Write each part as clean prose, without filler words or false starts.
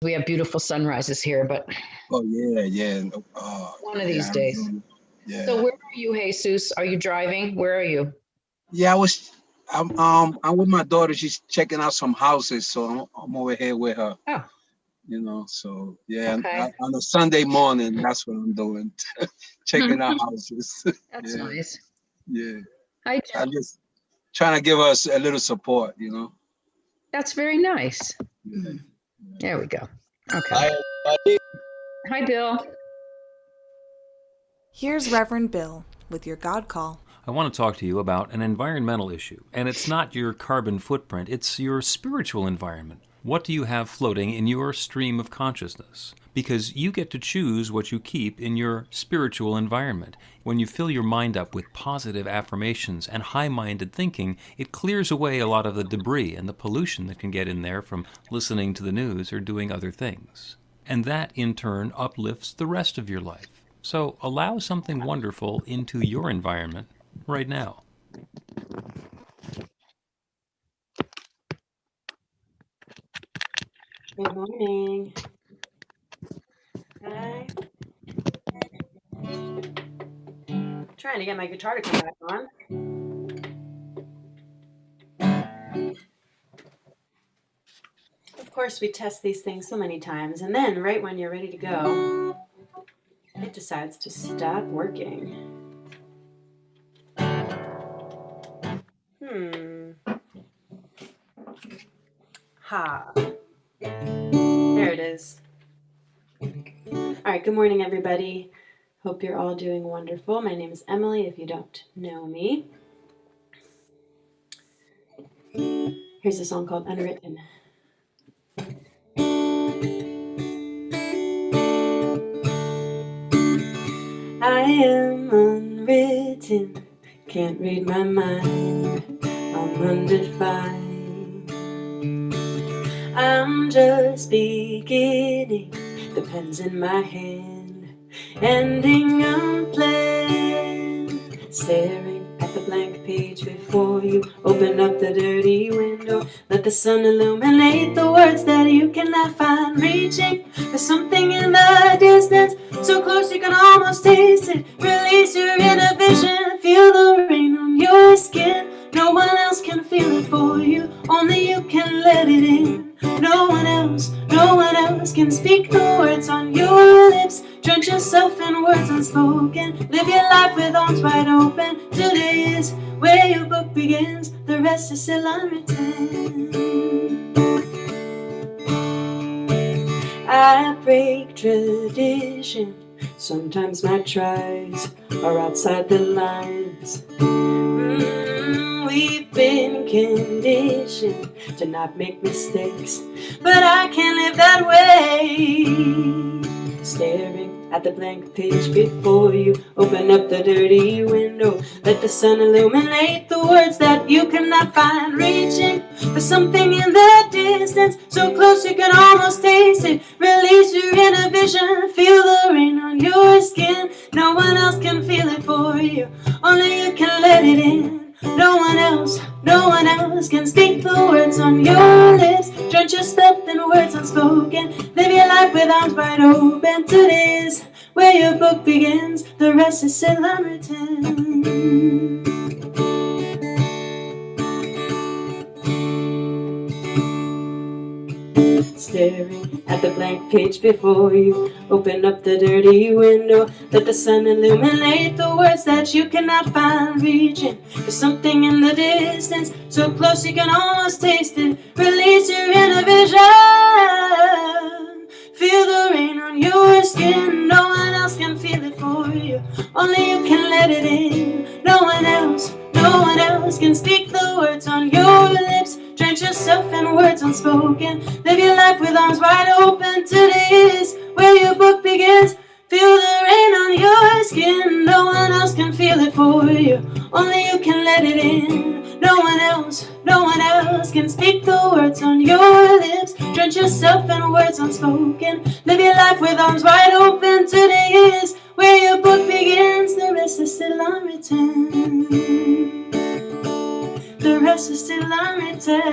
We have beautiful sunrises here, but Oh yeah, yeah. No, one of yeah, these days. Arizona. So Yeah. where are you, Jesus? Are you driving? Where are you? Yeah, I'm with my daughter. She's checking out some houses, so I'm over here with her. Oh, So yeah, okay. on a Sunday morning, that's what I'm doing, checking out houses. That's Yeah, nice. yeah. Hi, So I'm Jill. just trying to give us a little support. That's very nice. Yeah, Hmm, yeah. there we go. Okay. Hi, everybody. Hi, Bill. Here's Reverend Bill with your God Call. I want to talk to you about an environmental issue. And it's not your carbon footprint, it's your spiritual environment. What do you have floating in your stream of consciousness? Because you get to choose what you keep in your spiritual environment. When you fill your mind up with positive affirmations and high minded thinking, it clears away a lot of the debris and the pollution that can get in there from listening to the news or doing other things. And that, in turn, uplifts the rest of your life. So allow something wonderful into your environment right now. Good morning. Hi. Trying to get my guitar to come back on. Of course, we test these things so many times, and then right when you're ready to go, it decides to stop working. Ha. There it is. All right, good morning, everybody. Hope you're all doing wonderful. My name is Emily, if you don't know me. Here's a song called Unwritten. I am unwritten, can't read my mind, I'm undefined. I'm just beginning, the pen's in my hand, ending unplanned. Staring at the blank page before you, open up the dirty window, let the sun illuminate the words that you cannot find. Reaching for something in the distance, so close you can almost taste it. Release your inner vision, feel the rain on your skin. No one else can feel it for you, only you can let it in. No one else can speak the words on your lips. Drench yourself in words unspoken, live your life with arms wide open. Today is where your book begins, the rest is still unwritten. I break tradition, sometimes my tries are outside the lines. We've been conditioned to not make mistakes, but I can't live that way. Staring at the blank page before you, open up the dirty window, let the sun illuminate the words that you cannot find. Reaching for something in the distance, so close you can almost taste it. Release your inner vision, feel the rain on your skin. No one else can feel it for you, only you can let it in. No one else can speak the words on your lips. Drench yourself in words unspoken, live your life with arms wide open. Today is where your book begins, the rest is still unwritten. Staring at the blank page before you, open up the dirty window, let the sun illuminate the words that you cannot find. Reaching for something in the distance, so close you can almost taste it. Release your inner vision, feel the rain on your skin. No one else can feel it for you, only you can let it in. No one else can speak the words on your lips. Drench yourself in words unspoken, live your life with arms wide open. Today is where your book begins, feel the rain on your skin. No one else can feel it for you, only you can let it in. No one else can speak the words on your lips. Drench yourself in words unspoken, live your life with arms wide open. Today is where your book begins, the rest is still unwritten. The rest is still unwritten.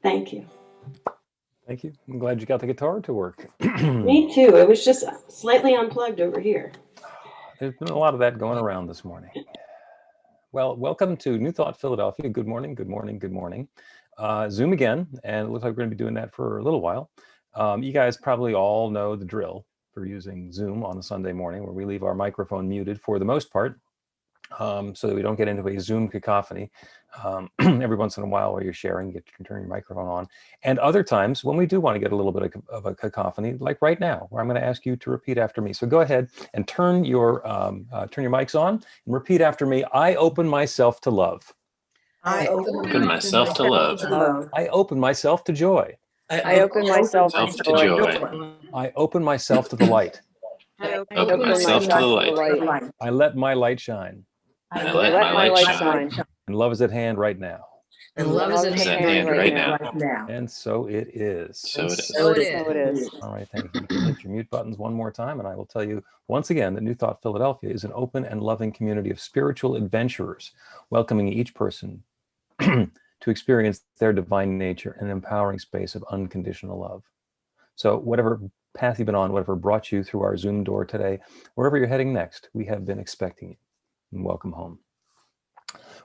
Thank you. Thank you. I'm glad you got the guitar to work. Me too. It was just slightly unplugged over here. There's been a lot of that going around this morning. Well, welcome to New Thought Philadelphia. Good morning, good morning, good morning. Zoom again, and it looks like we're going to be doing that for a little while. You guys probably all know the drill for using Zoom on a Sunday morning, where we leave our microphone muted for the most part, so that we don't get into a Zoom cacophony. Every once in a while, you're sharing, you get to turn your microphone on. And other times when we do want to get a little bit of a cacophony, like right now, where I'm going to ask you to repeat after me. So go ahead and turn your mics on and repeat after me. I open myself to love. I Open myself to love. I open myself to joy. I open myself Myself to to joy. I open myself to the light. Open myself to the light. I let my light shine. I let my light shine. And love is at hand right now. And love is at Is at hand hand right now. And so it is. So it is. So it is. All right, thank you. You can hit your mute buttons one more time, and I will tell you once again that New Thought Philadelphia is an open and loving community of spiritual adventurers, welcoming each person to experience their divine nature in an empowering space of unconditional love. So whatever path you've been on, whatever brought you through our Zoom door today, wherever you're heading next, we have been expecting you. And welcome home.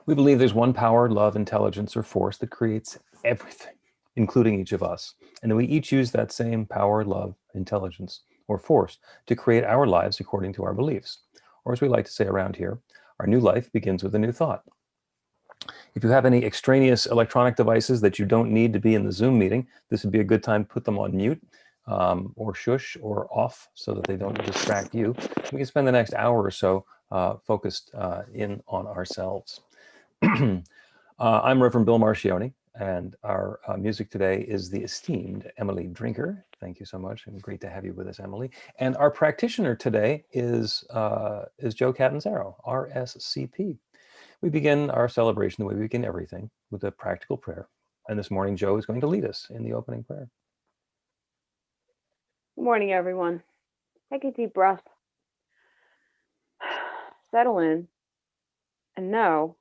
We believe there's one power, love, intelligence, or force that creates everything, including each of us. And that we each use that same power, love, intelligence, or force to create our lives according to our beliefs. Or as we like to say around here, our new life begins with a new thought. If you have any extraneous electronic devices that you don't need to be in the Zoom meeting, this would be a good time to put them on mute or shush or off so that they don't distract you. We can spend the next hour or so focused in on ourselves. I'm Reverend Bill Marcioni, and our music today is the esteemed Emily Drinker. Thank you so much, and great to have you with us, Emily. And our practitioner today is Joe Catanzaro, RSCP. We begin our celebration the way we begin everything, with a practical prayer. And this morning, Joe is going to lead us in the opening prayer. Good morning, everyone. Take a deep breath. Settle in and know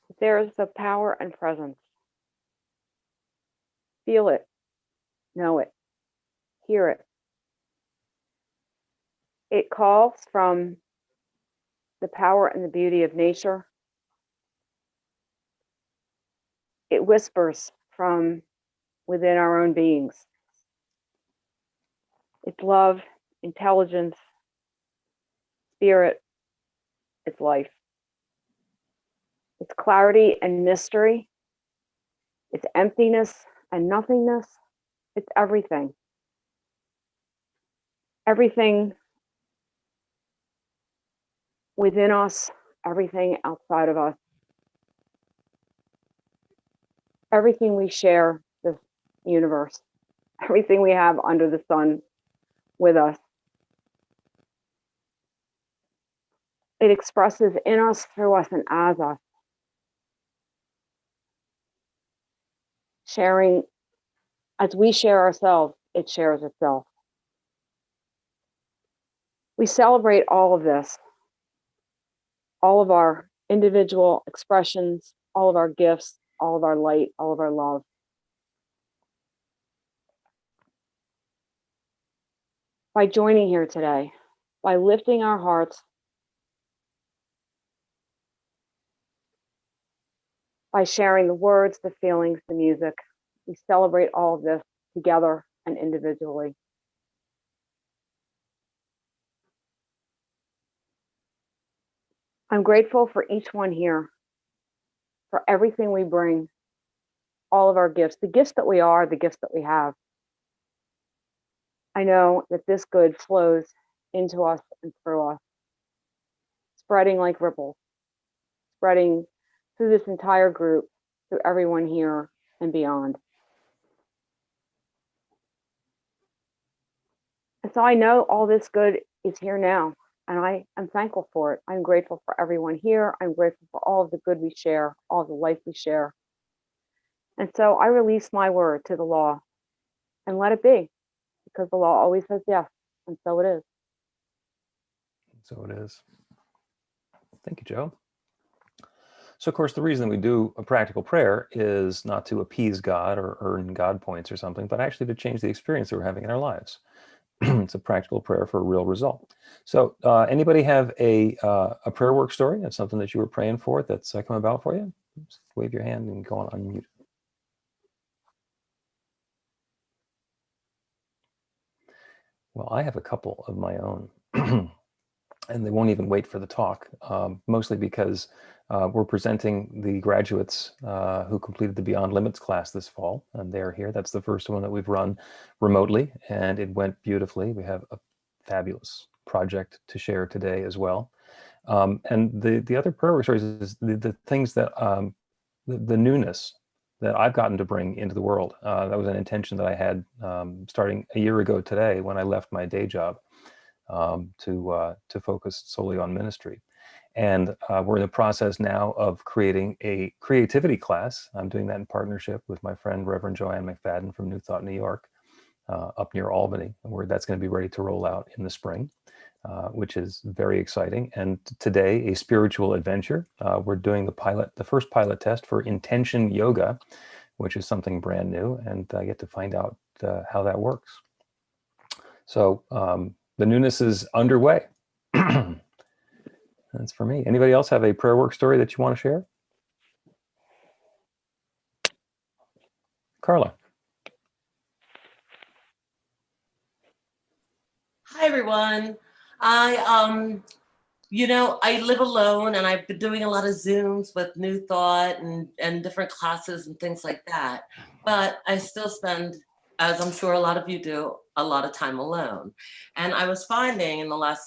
that there is a power and presence. Feel it, know it, hear it. It calls from the power and the beauty of nature. It whispers from within our own beings. It's love, intelligence, spirit, it's life. It's clarity and mystery. It's emptiness and nothingness. It's everything. Everything within us, everything outside of us. Everything we share this universe, everything we have under the sun with us. It expresses in us, through us, and as us. Sharing, as we share ourselves, it shares itself. We celebrate all of this, all of our individual expressions, all of our gifts, all of our light, all of our love. By joining here today, by lifting our hearts, by sharing the words, the feelings, the music, we celebrate all of this together and individually. I'm grateful for each one here, for everything we bring, all of our gifts, the gifts that we are, the gifts that we have. I know that this good flows into us and through us, spreading like ripples, spreading through this entire group, through everyone here and beyond. And so I know all this good is here now, and I am thankful for it. I'm grateful for everyone here. I'm grateful for all of the good we share, all of the life we share. And so I release my word to the law and let it be, because the law always says yes, and so it is. So it is. Thank you, Joe. So, of course, the reason we do a practical prayer is not to appease God or earn God points or something, but actually to change the experience that we're having in our lives. It's a practical prayer for a real result. So, anybody have a prayer work story? That's something that you were praying for that's come about for you? Just wave your hand and go on unmute. Well, I have a couple of my own, and they won't even wait for the talk, mostly because we're presenting the graduates who completed the Beyond Limits class this fall, and they're here. That's the first one that we've run remotely, and it went beautifully. We have a fabulous project to share today as well. And the other prayer work stories is the things that, the newness that I've gotten to bring into the world. That was an intention that I had starting a year ago today when I left my day job to focus solely on ministry. And we're in the process now of creating a creativity class. I'm doing that in partnership with my friend, Reverend Joanne McFadden from New Thought, New York, up near Albany, where that's going to be ready to roll out in the spring, which is very exciting. And today, a spiritual adventure. We're doing the first pilot test for intention yoga, which is something brand new, and I get to find out how that works. So the newness is underway. That's for me. Anybody else have a prayer work story that you want to share? Carla. Hi, everyone. I live alone, and I've been doing a lot of Zooms with New Thought and different classes and things like that. But I still spend, as I'm sure a lot of you do, a lot of time alone. And I was finding in the last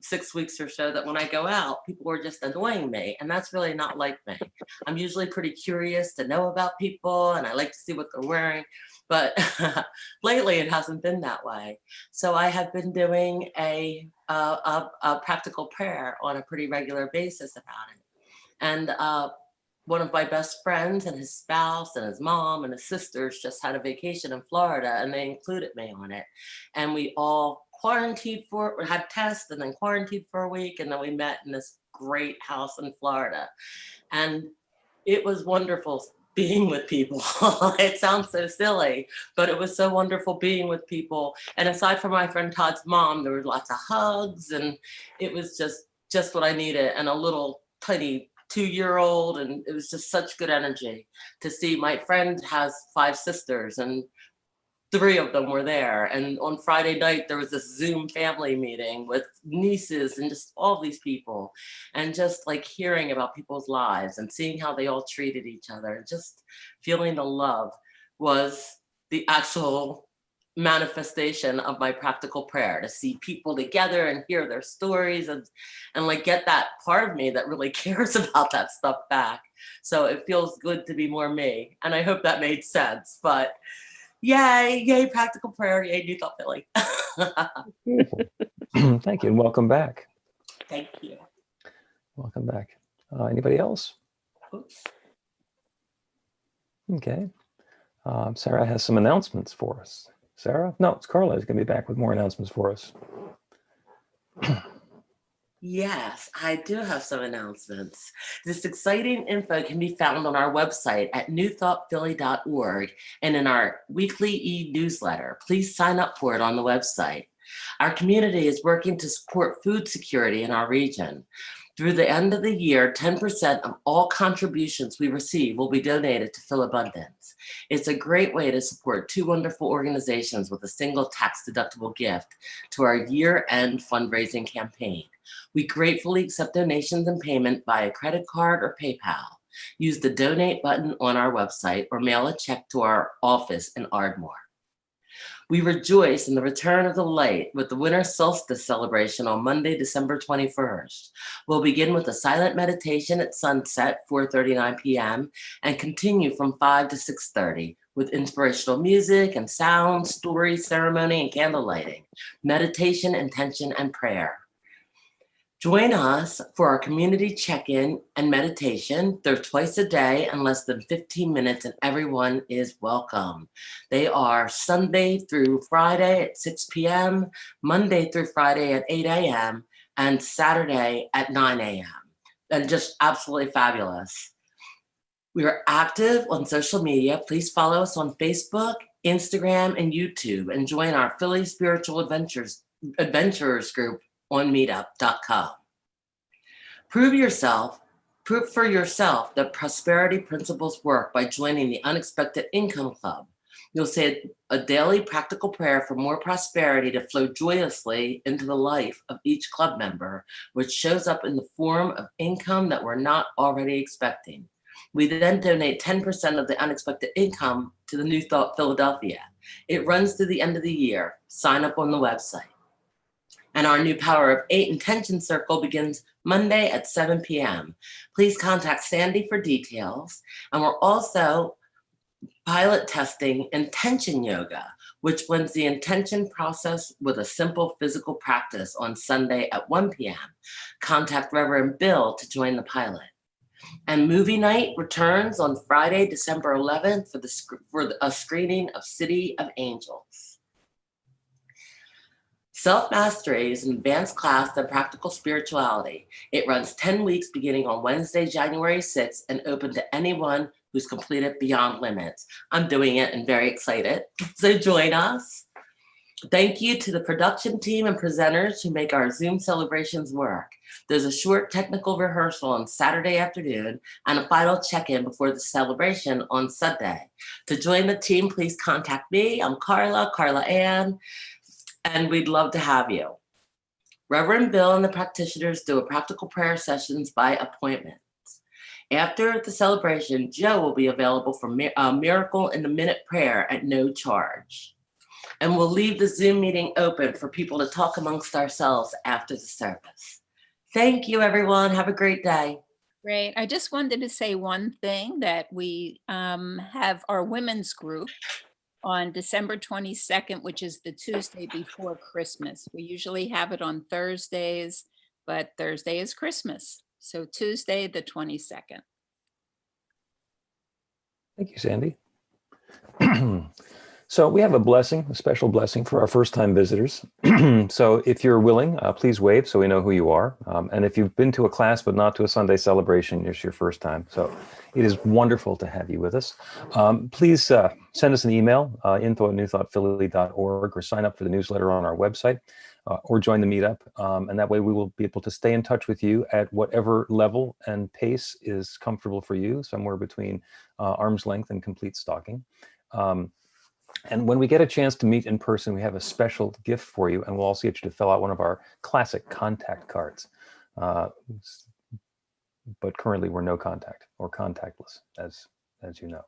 6 weeks or so that when I go out, people were just annoying me, and that's really not like me. I'm usually pretty curious to know about people, and I like to see what they're wearing, but lately it hasn't been that way. So I have been doing a practical prayer on a pretty regular basis about it. And one of my best friends and his spouse and his mom and his sisters just had a vacation in Florida, and they included me on it. And we all quarantined had tests and then quarantined for a week. And then we met in this great house in Florida. And it was wonderful being with people. It sounds so silly, but it was so wonderful being with people. And aside from my friend Todd's mom, there were lots of hugs, and it was just what I needed. And a little tiny 2-year-old, and it was just such good energy to see. My friend has 5 sisters, and 3 of them were there. And on Friday night, there was this Zoom family meeting with nieces and just all these people, and just like hearing about people's lives and seeing how they all treated each other, and just feeling the love was the actual manifestation of my practical prayer, to see people together and hear their stories and like get that part of me that really cares about that stuff back. So it feels good to be more me. And I hope that made sense, but yay, practical prayer, yay, New Thought Philly. Thank you, and welcome back. Thank you. Welcome back. Anybody else? Oops. Okay. Sarah has some announcements for us. Sarah? No, it's Carla who's going to be back with more announcements for us. Yes, I do have some announcements. This exciting info can be found on our website at newthoughtphilly.org and in our weekly e-newsletter. Please sign up for it on the website. Our community is working to support food security in our region. Through the end of the year, 10% of all contributions we receive will be donated to Philabundance. It's a great way to support 2 wonderful organizations with a single tax-deductible gift to our year-end fundraising campaign. We gratefully accept donations and payment via credit card or PayPal. Use the donate button on our website or mail a check to our office in Ardmore. We rejoice in the return of the light with the winter solstice celebration on Monday, December 21st. We'll begin with a silent meditation at sunset, 4:39 p.m., and continue from 5 to 6:30 with inspirational music and sound, story, ceremony, and candle lighting, meditation, intention, and prayer. Join us for our community check-in and meditation. They're twice a day in less than 15 minutes, and everyone is welcome. They are Sunday through Friday at 6 p.m., Monday through Friday at 8 a.m., and Saturday at 9 a.m. and just absolutely fabulous. We are active on social media. Please follow us on Facebook, Instagram, and YouTube, and join our Philly Spiritual Adventurers group on meetup.com. Prove for yourself that prosperity principles work by joining the Unexpected Income Club. You'll say a daily practical prayer for more prosperity to flow joyously into the life of each club member, which shows up in the form of income that we're not already expecting. We then donate 10% of the unexpected income to the New Thought Philadelphia. It runs through the end of the year. Sign up on the website. And our new Power of 8 Intention Circle begins Monday at 7 p.m. Please contact Sandy for details. And we're also pilot testing intention yoga, which blends the intention process with a simple physical practice on Sunday at 1 p.m. Contact Reverend Bill to join the pilot. And movie night returns on Friday, December 11th for a screening of City of Angels. Self-Mastery is an advanced class in practical spirituality. It runs 10 weeks beginning on Wednesday, January 6th, and open to anyone who's completed Beyond Limits. I'm doing it and very excited, so join us. Thank you to the production team and presenters who make our Zoom celebrations work. There's a short technical rehearsal on Saturday afternoon and a final check-in before the celebration on Sunday. To join the team, please contact me. I'm Carla Ann, and we'd love to have you. Reverend Bill and the practitioners do a practical prayer sessions by appointment. After the celebration, Joe will be available for a Miracle in a Minute prayer at no charge. And we'll leave the Zoom meeting open for people to talk amongst ourselves after the service. Thank you, everyone. Have a great day. Great. I just wanted to say one thing, that we have our women's group on December 22nd, which is the Tuesday before Christmas. We usually have it on Thursdays, but Thursday is Christmas. So Tuesday, the 22nd. Thank you, Sandy. So we have a special blessing for our first-time visitors. So if you're willing, please wave so we know who you are. And if you've been to a class but not to a Sunday celebration, it's your first time. So it is wonderful to have you with us. Please send us an email, info@newthoughtphilly.org, or sign up for the newsletter on our website, or join the meetup. And that way we will be able to stay in touch with you at whatever level and pace is comfortable for you, somewhere between arm's length and complete stalking. And when we get a chance to meet in person, we have a special gift for you, and we'll also get you to fill out one of our classic contact cards. But currently we're no contact or contactless, as you know.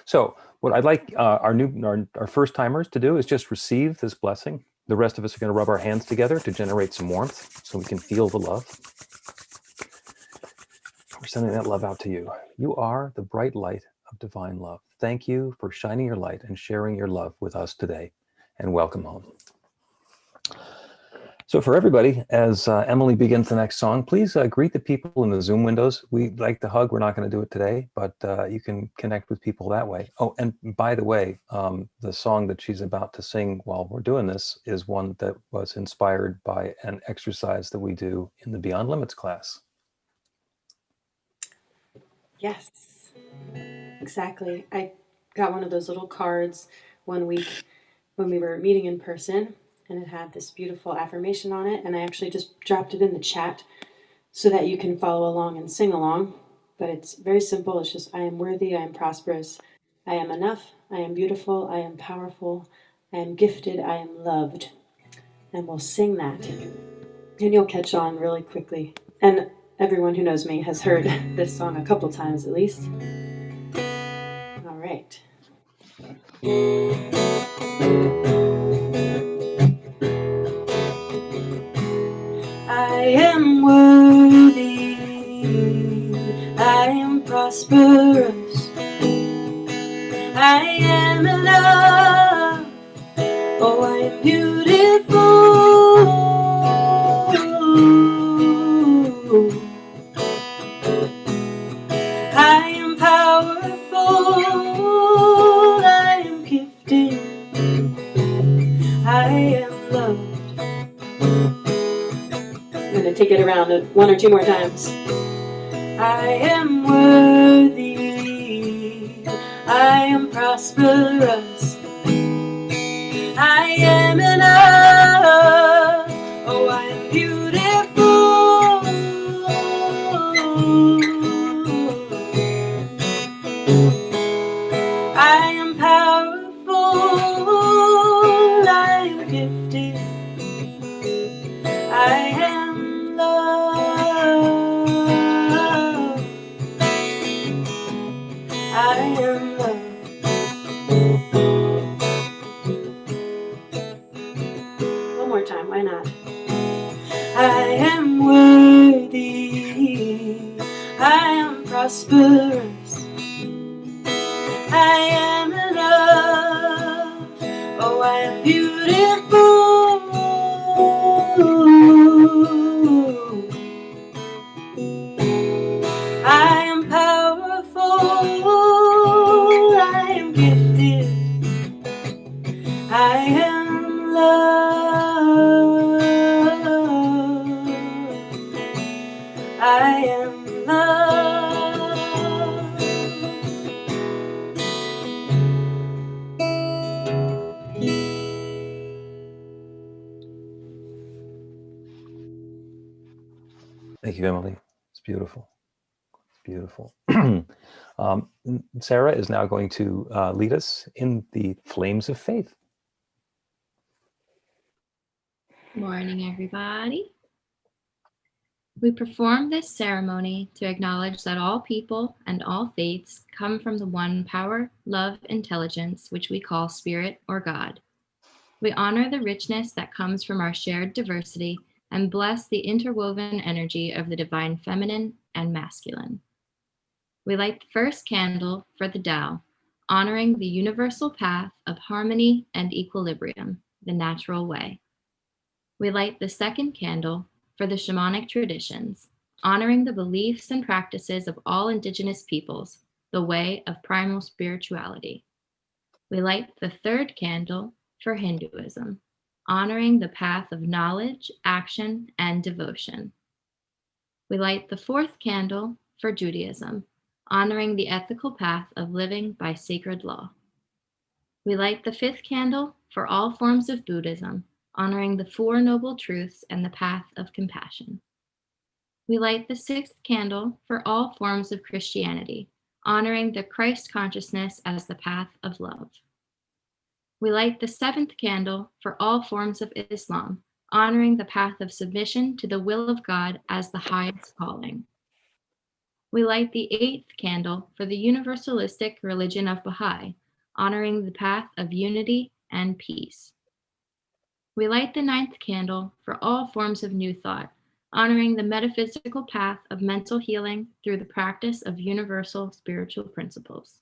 So what I'd like our first timers to do is just receive this blessing. The rest of us are going to rub our hands together to generate some warmth so we can feel the love. We're sending that love out to you. You are the bright light of divine love. Thank you for shining your light and sharing your love with us today, and welcome home. So for everybody, as Emily begins the next song, please greet the people in the Zoom windows. We like to hug. We're not going to do it today, but you can connect with people that way. Oh, and by the way, the song that she's about to sing while we're doing this is one that was inspired by an exercise that we do in the Beyond Limits class. Yes. Exactly. I got one of those little cards one week when we were meeting in person, and it had this beautiful affirmation on it, and I actually just dropped it in the chat so that you can follow along and sing along. But it's very simple. It's just, I am worthy, I am prosperous, I am enough, I am beautiful, I am powerful, I am gifted, I am loved. And we'll sing that, and you'll catch on really quickly. And everyone who knows me has heard this song a couple times at least. All right. I am worthy, I am prosperous, I am enough, oh, I am beautiful, I am powerful, I am gifted, I am loved. I'm going to take it around one or two more times. I am worthy. I am prosperous. I am enough. Oh, I am beautiful. I am powerful. I am gifted. I am love. I am love. One more time, why not? I am worthy. I am prosperous. I am enough. Oh, I am beautiful. I am powerful. I am gifted. I am love. I am love. Thank you, Emily. It's beautiful. It's beautiful. Sarah is now going to lead us in the flames of faith. Morning, everybody. We perform this ceremony to acknowledge that all people and all faiths come from the one power, love, intelligence, which we call Spirit or God. We honor the richness that comes from our shared diversity and bless the interwoven energy of the divine feminine and masculine. We light the first candle for the Tao, honoring the universal path of harmony and equilibrium, the natural way. We light the second candle for the shamanic traditions, honoring the beliefs and practices of all indigenous peoples, the way of primal spirituality. We light the third candle for Hinduism, honoring the path of knowledge, action, and devotion. We light the fourth candle for Judaism, honoring the ethical path of living by sacred law. We light the fifth candle for all forms of Buddhism, honoring the Four Noble Truths and the path of compassion. We light the sixth candle for all forms of Christianity, honoring the Christ consciousness as the path of love. We light the seventh candle for all forms of Islam, honoring the path of submission to the will of God as the highest calling. We light the eighth candle for the universalistic religion of Baha'i, honoring the path of unity and peace. We light the ninth candle for all forms of New Thought, honoring the metaphysical path of mental healing through the practice of universal spiritual principles.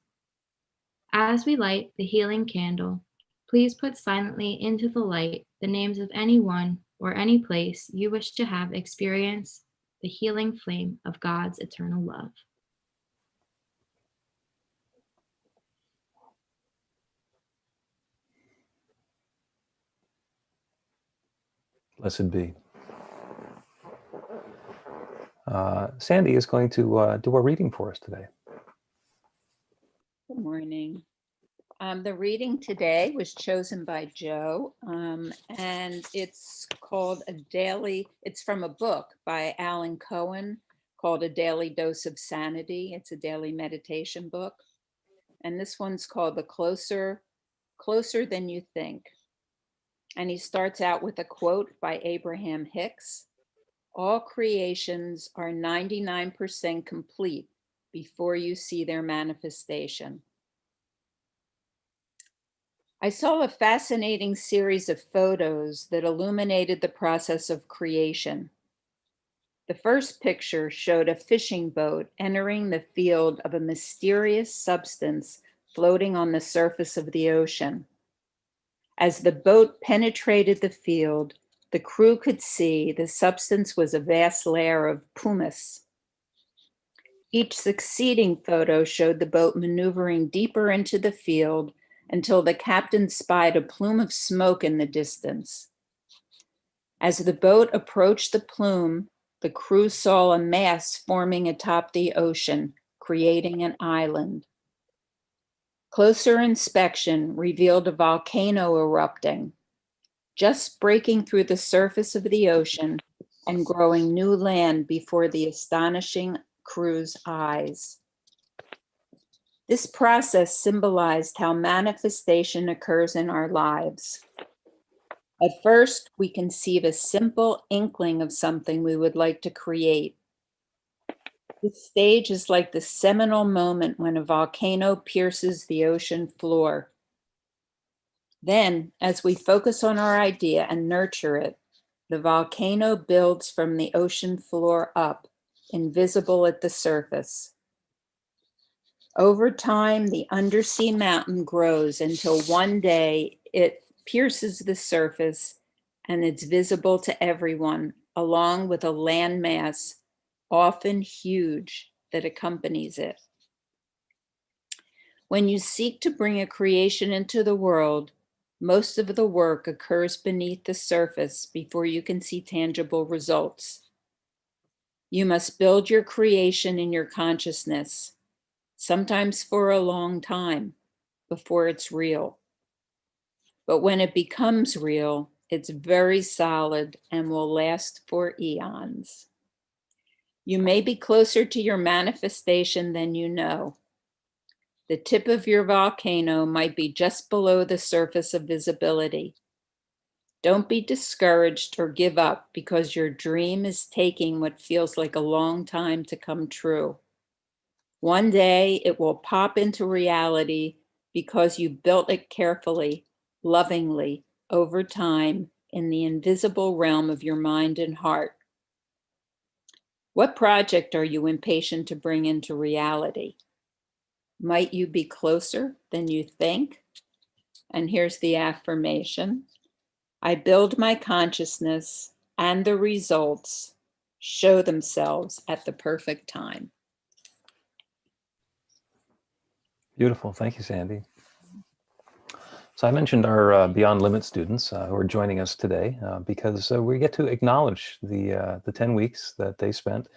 As we light the healing candle, please put silently into the light the names of anyone or any place you wish to have experience the healing flame of God's eternal love. Blessed be. Sandy is going to do a reading for us today. Good morning. The reading today was chosen by Joe, and it's called it's from a book by Alan Cohen called A Daily Dose of Sanity. It's a daily meditation book. And this one's called The Closer Than You Think. And he starts out with a quote by Abraham Hicks. All creations are 99% complete before you see their manifestation. I saw a fascinating series of photos that illuminated the process of creation. The first picture showed a fishing boat entering the field of a mysterious substance floating on the surface of the ocean. As the boat penetrated the field, the crew could see the substance was a vast layer of pumice. Each succeeding photo showed the boat maneuvering deeper into the field until the captain spied a plume of smoke in the distance. As the boat approached the plume the crew saw a mass forming atop the ocean, creating an island. Closer inspection revealed a volcano erupting, just breaking through the surface of the ocean and growing new land before the astonishing crew's eyes. This process symbolized how manifestation occurs in our lives. At first, we conceive a simple inkling of something we would like to create. This stage is like the seminal moment when a volcano pierces the ocean floor. Then, as we focus on our idea and nurture it, the volcano builds from the ocean floor up, invisible at the surface. Over time, the undersea mountain grows until one day it pierces the surface and it's visible to everyone, along with a landmass, often huge, that accompanies it. When you seek to bring a creation into the world, most of the work occurs beneath the surface before you can see tangible results. You must build your creation in your consciousness, sometimes for a long time, before it's real. But when it becomes real, it's very solid and will last for eons. You may be closer to your manifestation than you know. The tip of your volcano might be just below the surface of visibility. Don't be discouraged or give up because your dream is taking what feels like a long time to come true. One day it will pop into reality because you built it carefully, lovingly, over time in the invisible realm of your mind and heart. What project are you impatient to bring into reality? Might you be closer than you think? And here's the affirmation. I build my consciousness and the results show themselves at the perfect time. Beautiful. Thank you, Sandy. So I mentioned our Beyond Limit students who are joining us today because we get to acknowledge the 10 weeks that they spent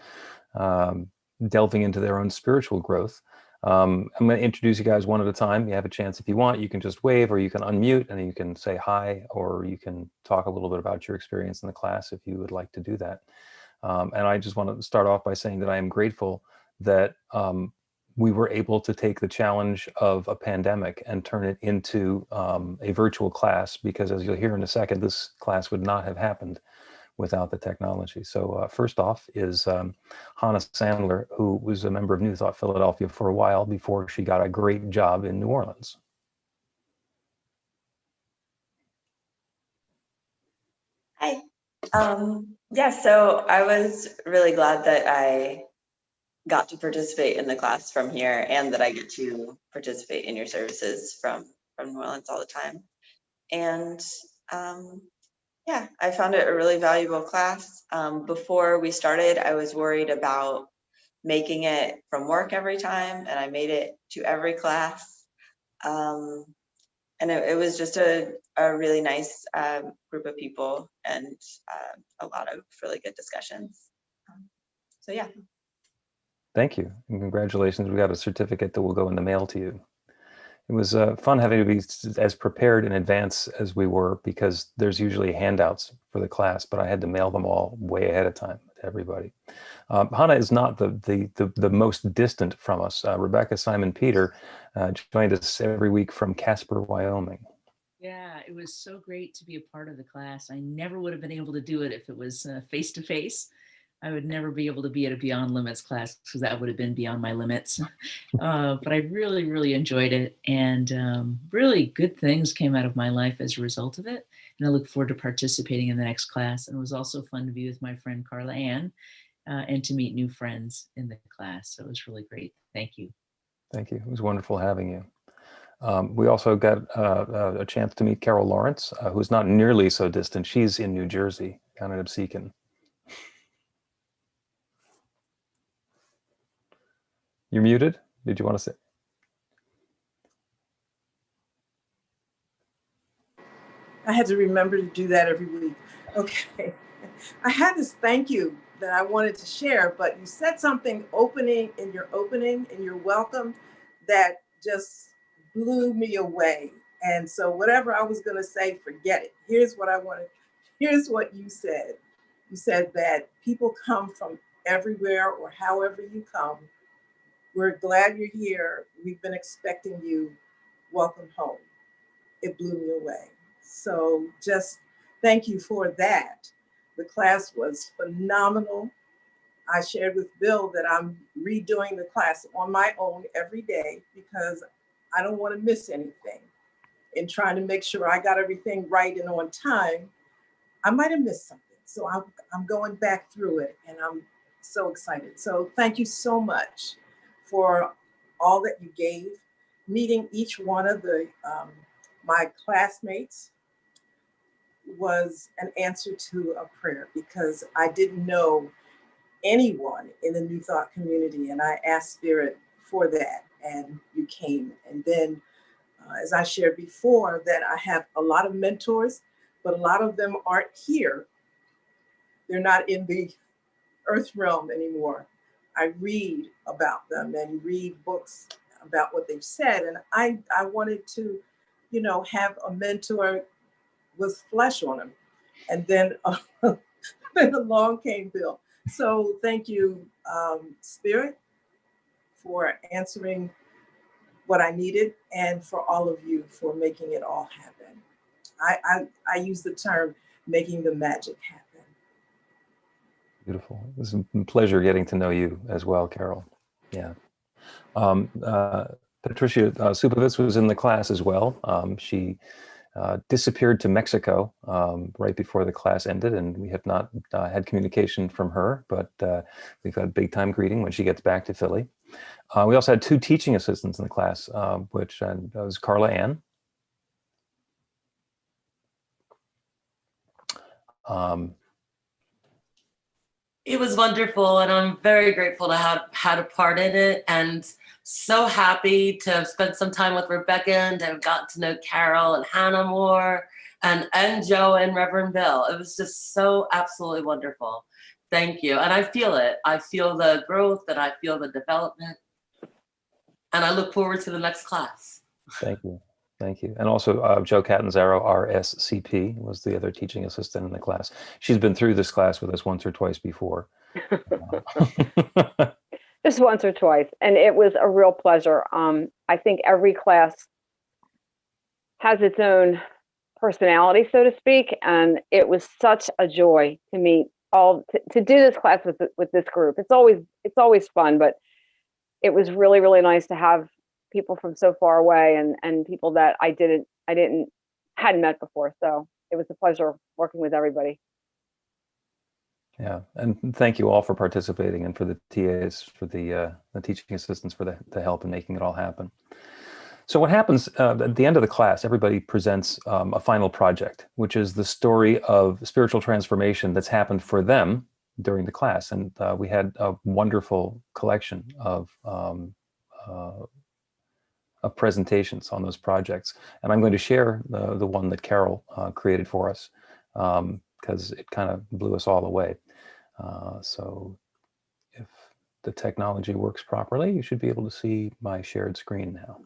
delving into their own spiritual growth. I'm going to introduce you guys one at a time. You have a chance if you want. You can just wave or you can unmute and you can say hi, or you can talk a little bit about your experience in the class if you would like to do that. And I just want to start off by saying that I am grateful that we were able to take the challenge of a pandemic and turn it into a virtual class, because as you'll hear in a second, this class would not have happened without the technology. So first off is Hannah Sandler, who was a member of New Thought Philadelphia for a while before she got a great job in New Orleans. Hi. Yeah, so I was really glad that I got to participate in the class from here and that I get to participate in your services from New Orleans all the time. And yeah, I found it a really valuable class. Before we started, I was worried about making it from work every time, and I made it to every class. And it was just a really nice group of people and a lot of really good discussions. So yeah. Thank you, and congratulations. We got a certificate that will go in the mail to you. It was fun having to be as prepared in advance as we were, because there's usually handouts for the class, but I had to mail them all way ahead of time to everybody. Hannah is not the most distant from us. Rebecca Simon Peter joined us every week from Casper, Wyoming. Yeah, it was so great to be a part of the class. I never would have been able to do it if it was face-to-face. I would never be able to be at a Beyond Limits class because that would have been beyond my limits. But I really, really enjoyed it. And really good things came out of my life as a result of it. And I look forward to participating in the next class. And it was also fun to be with my friend Carla Ann and to meet new friends in the class. So it was really great. Thank you. Thank you. It was wonderful having you. We also got a chance to meet Carol Lawrence, who's not nearly so distant. She's in New Jersey, down in Absecon. You're muted. Did you want to say? I had to remember to do that every week. Okay. I had this thank you that I wanted to share, but you said something in your welcome that just blew me away. And so whatever I was going to say, forget it. Here's what you said. You said that people come from everywhere or however you come. We're glad you're here. We've been expecting you. Welcome home. It blew me away. So just thank you for that. The class was phenomenal. I shared with Bill that I'm redoing the class on my own every day because I don't want to miss anything. In trying to make sure I got everything right and on time, I might have missed something. So I'm going back through it and I'm so excited. So thank you so much for all that you gave. Meeting each one of my classmates was an answer to a prayer because I didn't know anyone in the New Thought community, and I asked Spirit for that, and you came. And then, as I shared before, that I have a lot of mentors, but a lot of them aren't here. They're not in the earth realm anymore. I read about them and read books about what they've said, and I wanted to, have a mentor with flesh on them. And then, then along came Bill. So thank you, Spirit, for answering what I needed, and for all of you for making it all happen. I use the term making the magic happen. Beautiful. It was a pleasure getting to know you as well, Carol. Yeah. Patricia Supovitz was in the class as well. She disappeared to Mexico right before the class ended, and we have not had communication from her, but we've had a big time greeting when she gets back to Philly. We also had 2 teaching assistants in the class, which was Carla Ann. It was wonderful, and I'm very grateful to have had a part in it, and so happy to have spent some time with Rebecca and to have gotten to know Carol and Hannah more, and Joe and Reverend Bill. It was just so absolutely wonderful. Thank you. And I feel it. I feel the growth and I feel the development. And I look forward to the next class. Thank you. Thank you. And also Joe Catanzaro, RSCP, was the other teaching assistant in the class. She's been through this class with us once or twice before. Just once or twice. And it was a real pleasure. I think every class has its own personality, so to speak. And it was such a joy to meet to do this class with this group. It's always fun, but it was really, really nice to have people from so far away and people that I hadn't met before. So it was a pleasure working with everybody. Yeah, and thank you all for participating, and for the TAs, for the teaching assistants, for the help in making it all happen. So what happens at the end of the class, everybody presents a final project, which is the story of spiritual transformation that's happened for them during the class. And we had a wonderful collection of presentations on those projects. And I'm going to share the one that Carol created for us, because it kind of blew us all away. So if the technology works properly, you should be able to see my shared screen now.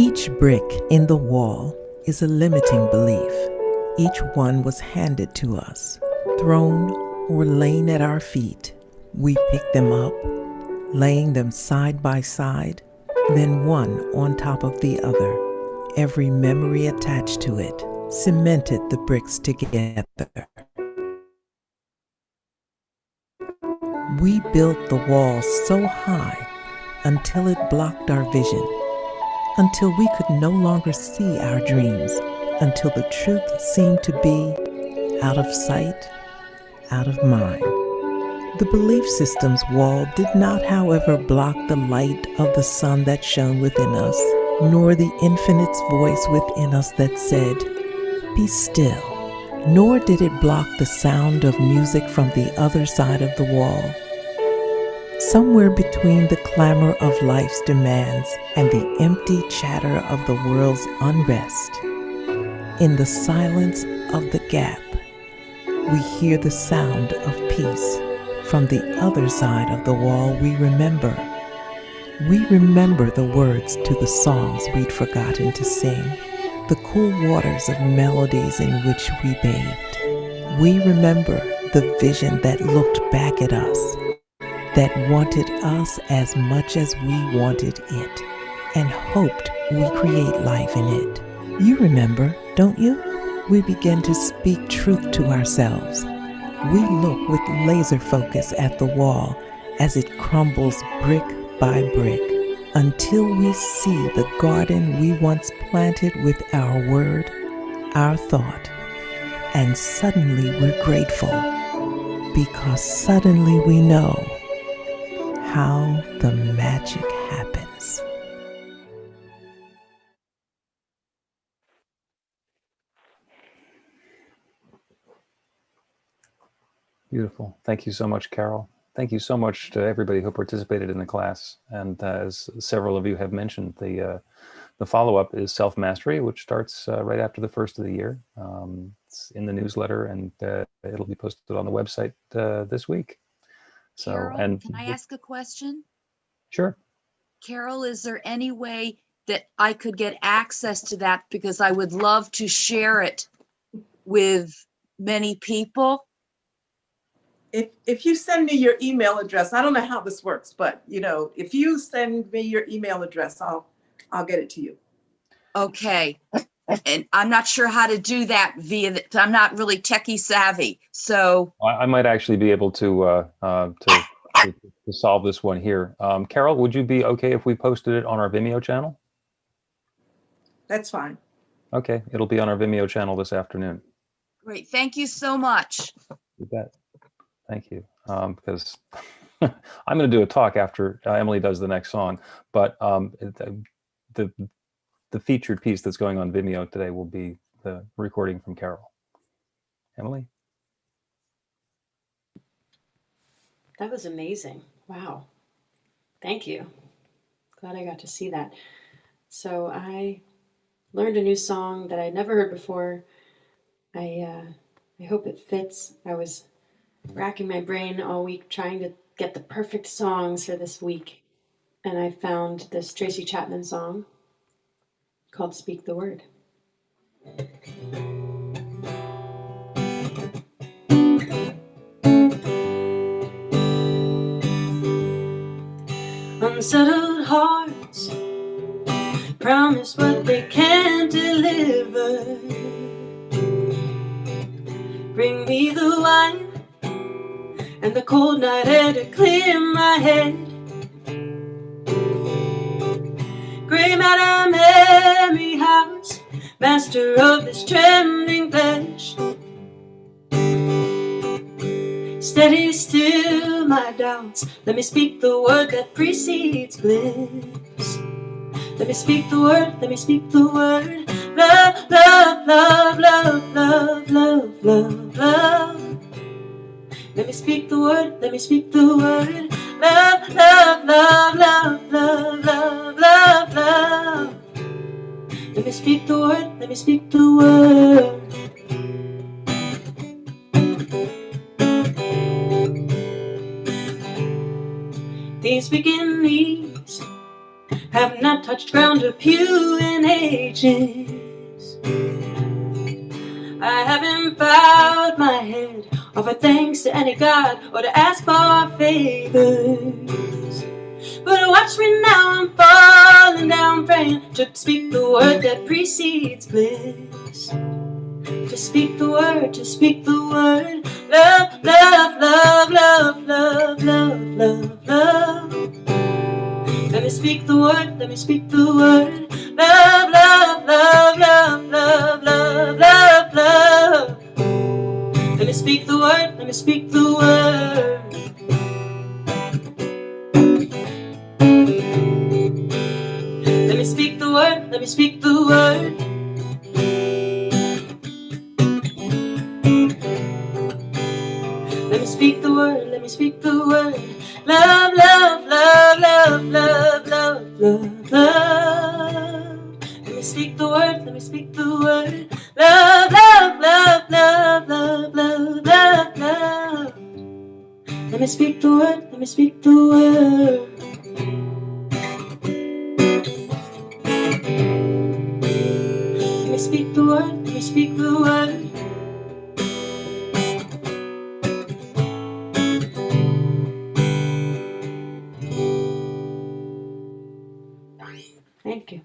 Each brick in the wall is a limiting belief. Each one was handed to us, thrown or laying at our feet. We picked them up, laying them side by side, then one on top of the other. Every memory attached to it cemented the bricks together. We built the wall so high until it blocked our vision, until we could no longer see our dreams, until the truth seemed to be out of sight, out of mind. The belief system's wall did not, however, block the light of the sun that shone within us, nor the infinite's voice within us that said, "Be still." Nor did it block the sound of music from the other side of the wall. Somewhere between the clamor of life's demands and the empty chatter of the world's unrest, in the silence of the gap, we hear the sound of peace. From the other side of the wall, we remember. We remember the words to the songs we'd forgotten to sing, the cool waters of melodies in which we bathed. We remember the vision that looked back at us, that wanted us as much as we wanted it, and hoped we create life in it. You remember, don't you? We begin to speak truth to ourselves. We look with laser focus at the wall as it crumbles brick by brick, until we see the garden we once planted with our word, our thought, and suddenly we're grateful, because suddenly we know how the magic happens. Beautiful. Thank you so much, Carol. Thank you so much to everybody who participated in the class. And as several of you have mentioned, the follow-up is self-mastery, which starts right after the first of the year. It's in the newsletter, and it'll be posted on the website this week. So, Carol, and can I ask a question? sure. Carol, is there any way that I could get access to that? Because I would love to share it with many people. If you send me your email address, I don't know how this works, but if you send me your email address, I'll get it to you. Okay. And I'm not sure how to do that I'm not really techie savvy. So I might actually be able to solve this one here. Carol, would you be okay if we posted it on our Vimeo channel? That's fine. Okay, it'll be on our Vimeo channel this afternoon. great. Thank you so much. You bet. Thank you. Because I'm going to do a talk after Emily does the next song, but the featured piece that's going on Vimeo today will be the recording from Carol. Emily? That was amazing. Wow. Thank you. Glad I got to see that. So I learned a new song that I'd never heard before. I hope it fits. I was racking my brain all week trying to get the perfect songs for this week. And I found this Tracy Chapman song called Speak the Word. Unsettled hearts promise what they can't deliver. Bring me the wine and the cold night air to clear my head. Gray matter, memory house, master of this trembling flesh. Steady still my doubts. Let me speak the word that precedes bliss. Let me speak the word, let me speak the word. Love, love, love, love, love, love, love, love. Let me speak the word, let me speak the word. Love, love, love, love, love, love, love, love. Let me speak the word, let me speak the word. These beginnings have not touched ground or pew in ages. I haven't bowed my head, offered thanks to any god, or to ask for favors. But watch me now, I'm falling down, praying to speak the word that precedes bliss. To speak the word, to speak the word. Love, love, love, love, love, love, love, love. Let me speak the word, let me speak the word. Love, love, love, love, love, love, love, love. Let me speak the word, let me speak the word. Let me speak the word, let me speak the word. Let me speak the word, let me speak the word. Love, love, love, love, love, love, love, love. Let me speak the word, let me speak the word. Love, love, love, love, love, love, love, love. Let me speak the word, let me speak the word. Let me speak the word, let me speak the word. Thank you.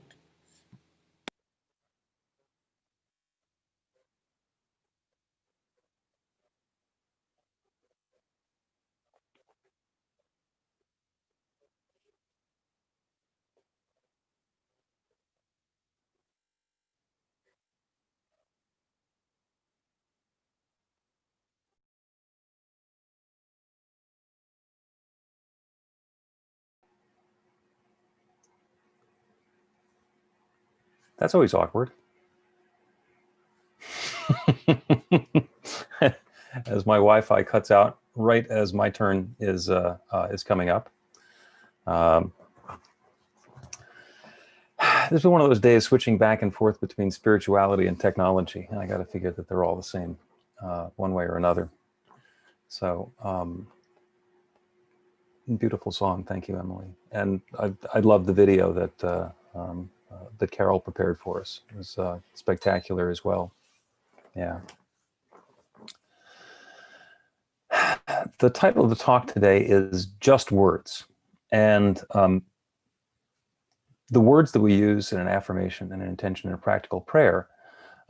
That's always awkward. As my Wi-Fi cuts out right as my turn is coming up. This is one of those days switching back and forth between spirituality and technology. And I got to figure that they're all the same, one way or another. So, beautiful song. Thank you, Emily. And I love the video that Carol prepared for us. It was spectacular as well. Yeah. The title of the talk today is Just Words. And the words that we use in an affirmation and an intention and a practical prayer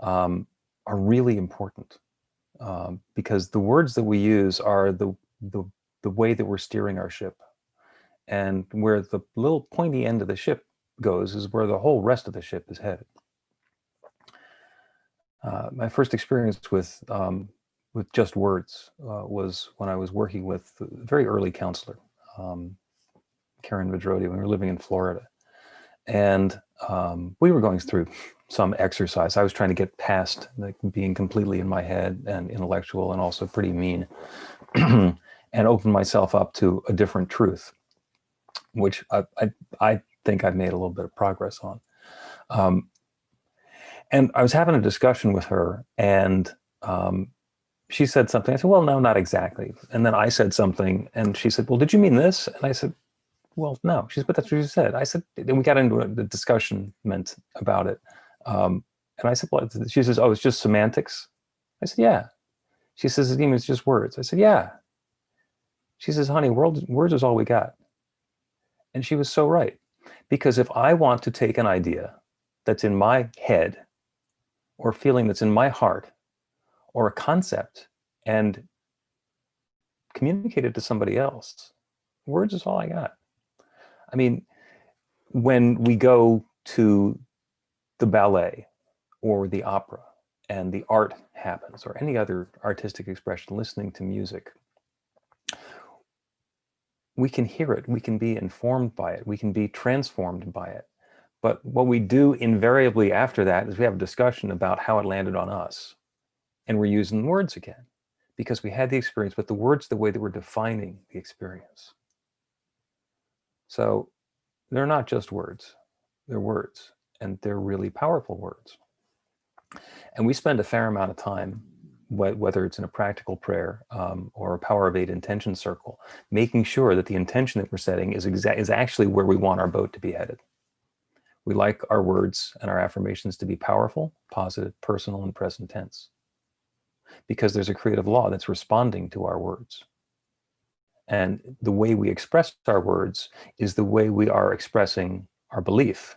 are really important because the words that we use are the way that we're steering our ship. And where the little pointy end of the ship goes is where the whole rest of the ship is headed. My first experience with just words was when I was working with a very early counselor, Karen Vedrodi, when we were living in Florida. And we were going through some exercise. I was trying to get past being completely in my head and intellectual and also pretty mean and open myself up to a different truth, which I think I've made a little bit of progress on. And I was having a discussion with her, and she said something. I said, well, no, not exactly. And then I said something, and she said, well, did you mean this? And I said, well, no. She said, but that's what you said. I said, and we got into a discussion about it. And I said, well, she says, oh, it's just semantics. I said, yeah. She says, it's just words. I said, yeah. She says, honey, words is all we got. And she was so right. Because if I want to take an idea that's in my head or feeling that's in my heart or a concept and communicate it to somebody else, words is all I got. I mean, when we go to the ballet or the opera and the art happens or any other artistic expression, listening to music, we can hear it, we can be informed by it, we can be transformed by it. But what we do invariably after that is we have a discussion about how it landed on us. And we're using words again because we had the experience, but the words, the way that we're defining the experience. So they're not just words, they're words, and they're really powerful words. And we spend a fair amount of time, whether it's in a practical prayer or a Power of 8 intention circle, making sure that the intention that we're setting is actually where we want our boat to be headed. We like our words and our affirmations to be powerful, positive, personal, and present tense, because there's a creative law that's responding to our words. And the way we express our words is the way we are expressing our belief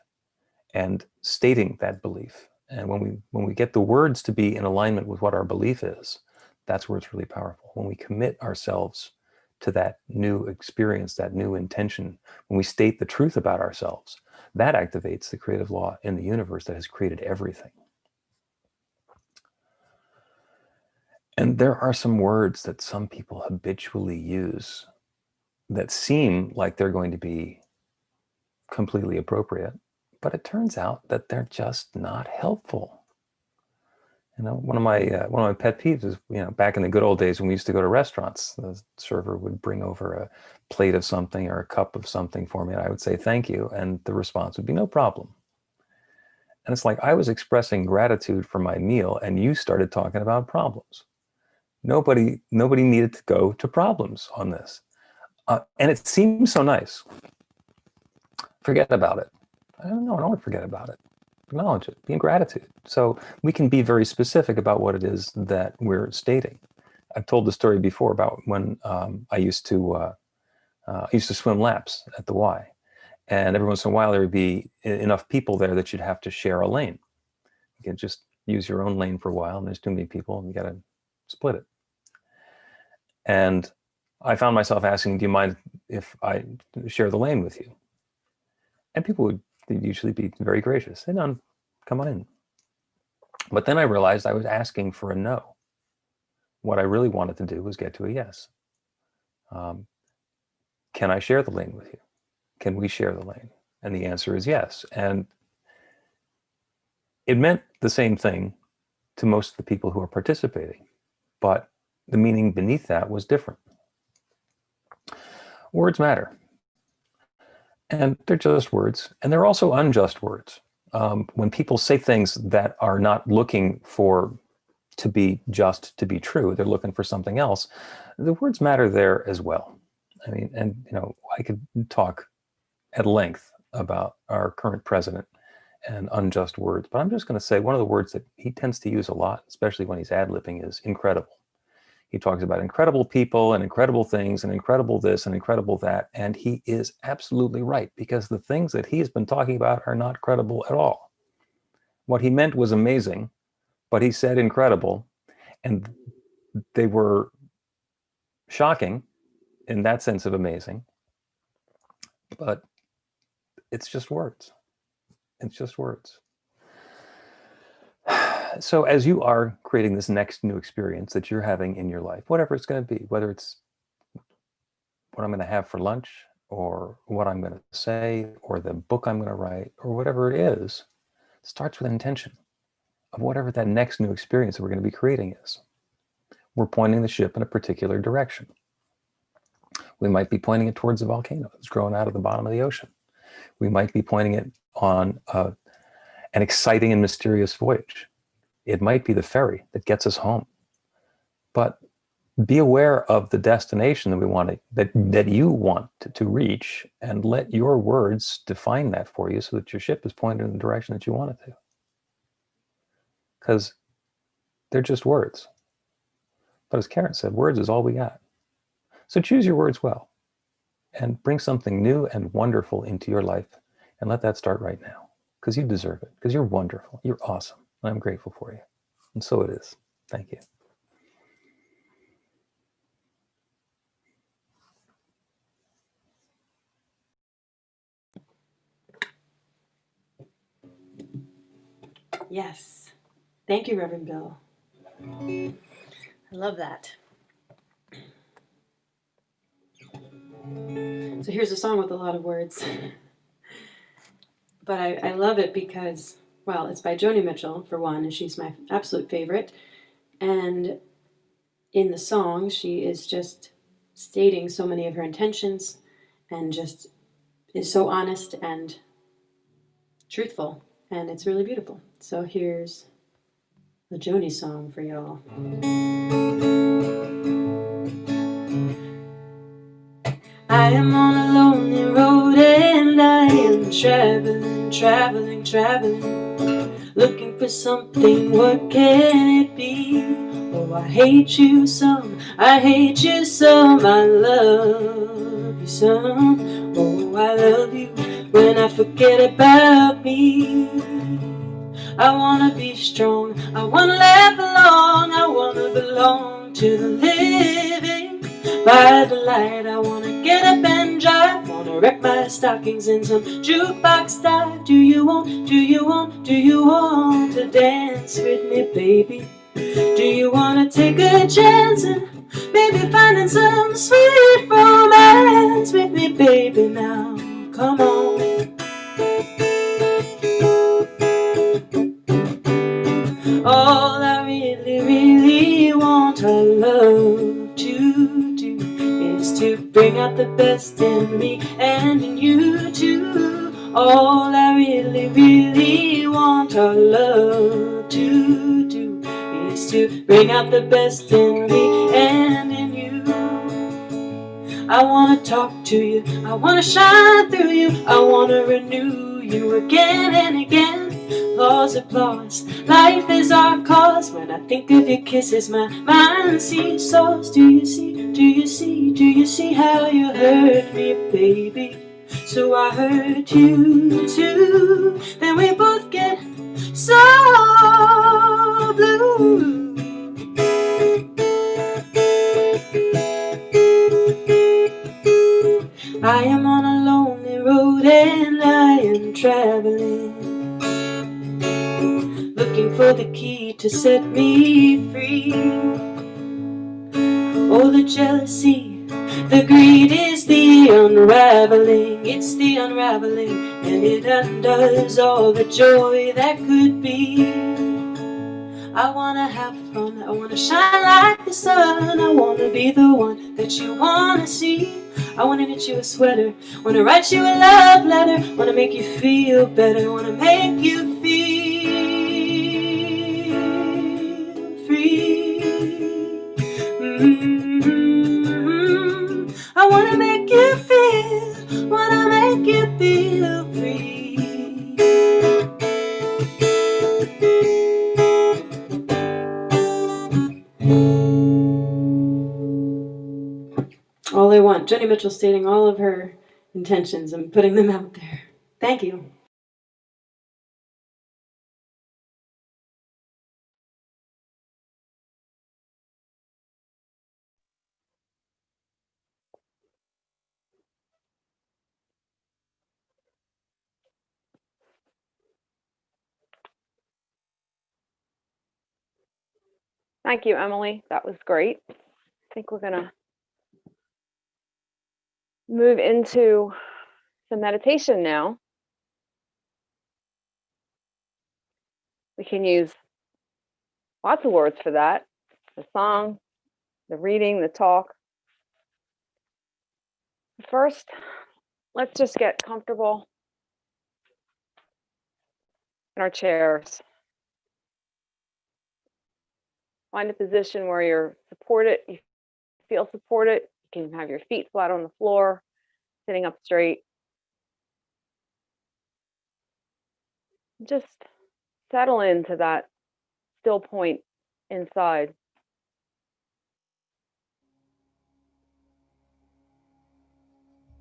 and stating that belief. And when we get the words to be in alignment with what our belief is, that's where it's really powerful. When we commit ourselves to that new experience, that new intention, when we state the truth about ourselves, that activates the creative law in the universe that has created everything. And there are some words that some people habitually use that seem like they're going to be completely appropriate, but it turns out that they're just not helpful. You know, one of my pet peeves is, you know, back in the good old days when we used to go to restaurants, the server would bring over a plate of something or a cup of something for me, and I would say thank you, and the response would be no problem. And it's like I was expressing gratitude for my meal, and you started talking about problems. Nobody needed to go to problems on this, and it seems so nice. Forget about it. I don't want to forget about it. Acknowledge it, be in gratitude. So we can be very specific about what it is that we're stating. I've told the story before about when I used to swim laps at the Y, and every once in a while there would be enough people there that you'd have to share a lane. You can just use your own lane for a while, and there's too many people, and you got to split it. And I found myself asking, "Do you mind if I share the lane with you?" And people would usually be very gracious. Hey, none, come on in. But then I realized I was asking for a no. What I really wanted to do was get to a yes. Can I share the lane with you? Can we share the lane? And the answer is yes. And it meant the same thing to most of the people who are participating, but the meaning beneath that was different. Words matter. And they're just words, and they're also unjust words. When people say things that are not looking to be just, to be true, they're looking for something else, the words matter there as well. I mean, and you know, I could talk at length about our current president and unjust words, but I'm just going to say one of the words that he tends to use a lot, especially when he's ad-libbing, is incredible. He talks about incredible people and incredible things and incredible this and incredible that. And he is absolutely right, because the things that he's been talking about are not credible at all. What he meant was amazing, but he said incredible, and they were shocking in that sense of amazing. But it's just words. It's just words. So as you are creating this next new experience that you're having in your life, whatever it's going to be, whether it's what I'm going to have for lunch or what I'm going to say or the book I'm going to write or whatever it is, starts with an intention of whatever that next new experience that we're going to be creating is. We're pointing the ship in a particular direction. We might be pointing it towards a volcano that's growing out of the bottom of the ocean. We might be pointing it on an exciting and mysterious voyage. It might be the ferry that gets us home. But be aware of the destination that we want that you want to reach, and let your words define that for you so that your ship is pointed in the direction that you want it to. Because they're just words. But as Karen said, words is all we got. So choose your words well and bring something new and wonderful into your life, and let that start right now, because you deserve it, because you're wonderful, you're awesome. I'm grateful for you. And so it is. Thank you. Yes. Thank you, Reverend Bill. I love that. So here's a song with a lot of words. But I love it because, well, it's by Joni Mitchell, for one, and she's my absolute favorite. And in the song, she is just stating so many of her intentions and just is so honest and truthful. And it's really beautiful. So here's the Joni song for y'all. I am on a lonely road and I am traveling traveling, traveling, looking for something. What can it be? Oh, I hate you some, I hate you some, I love you some. Oh, I love you when I forget about me. I wanna be strong, I wanna laugh along, I wanna belong to the living by the light. I wanna get up and drive, wanna wreck my stockings in some jukebox dive. Do you want to dance with me, baby? Do you wanna take a chance and maybe finding some sweet romance with me, baby? Now, come on. All I really, really want our love to do is to bring out the best in me and in you too. All I really, really want our love to do is to bring out the best in me and in you. I wanna talk to you, I wanna shine through you, I wanna renew you again and again. Applause, life is our cause. When I think of your kisses, my mind seesaws. Do you see how you hurt me, baby? So I hurt you too. Then we both get so blue. I am on a lonely road and I am traveling, looking for the key to set me free. Oh, the jealousy, the greed is the unraveling. It's the unraveling, and it undoes all the joy that could be. I wanna have fun, I wanna shine like the sun, I wanna be the one that you wanna see. I wanna knit you a sweater, wanna write you a love letter, wanna make you feel better, wanna make you feel free. I wanna make you feel, wanna make you feel free. All I want. Joni Mitchell stating all of her intentions and putting them out there. Thank you. Thank you, Emily. That was great. I think we're gonna move into the meditation now. We can use lots of words for that. The song, the reading, the talk. First, let's just get comfortable in our chairs. Find a position where you're supported, you feel supported. You can have your feet flat on the floor, sitting up straight. Just settle into that still point inside.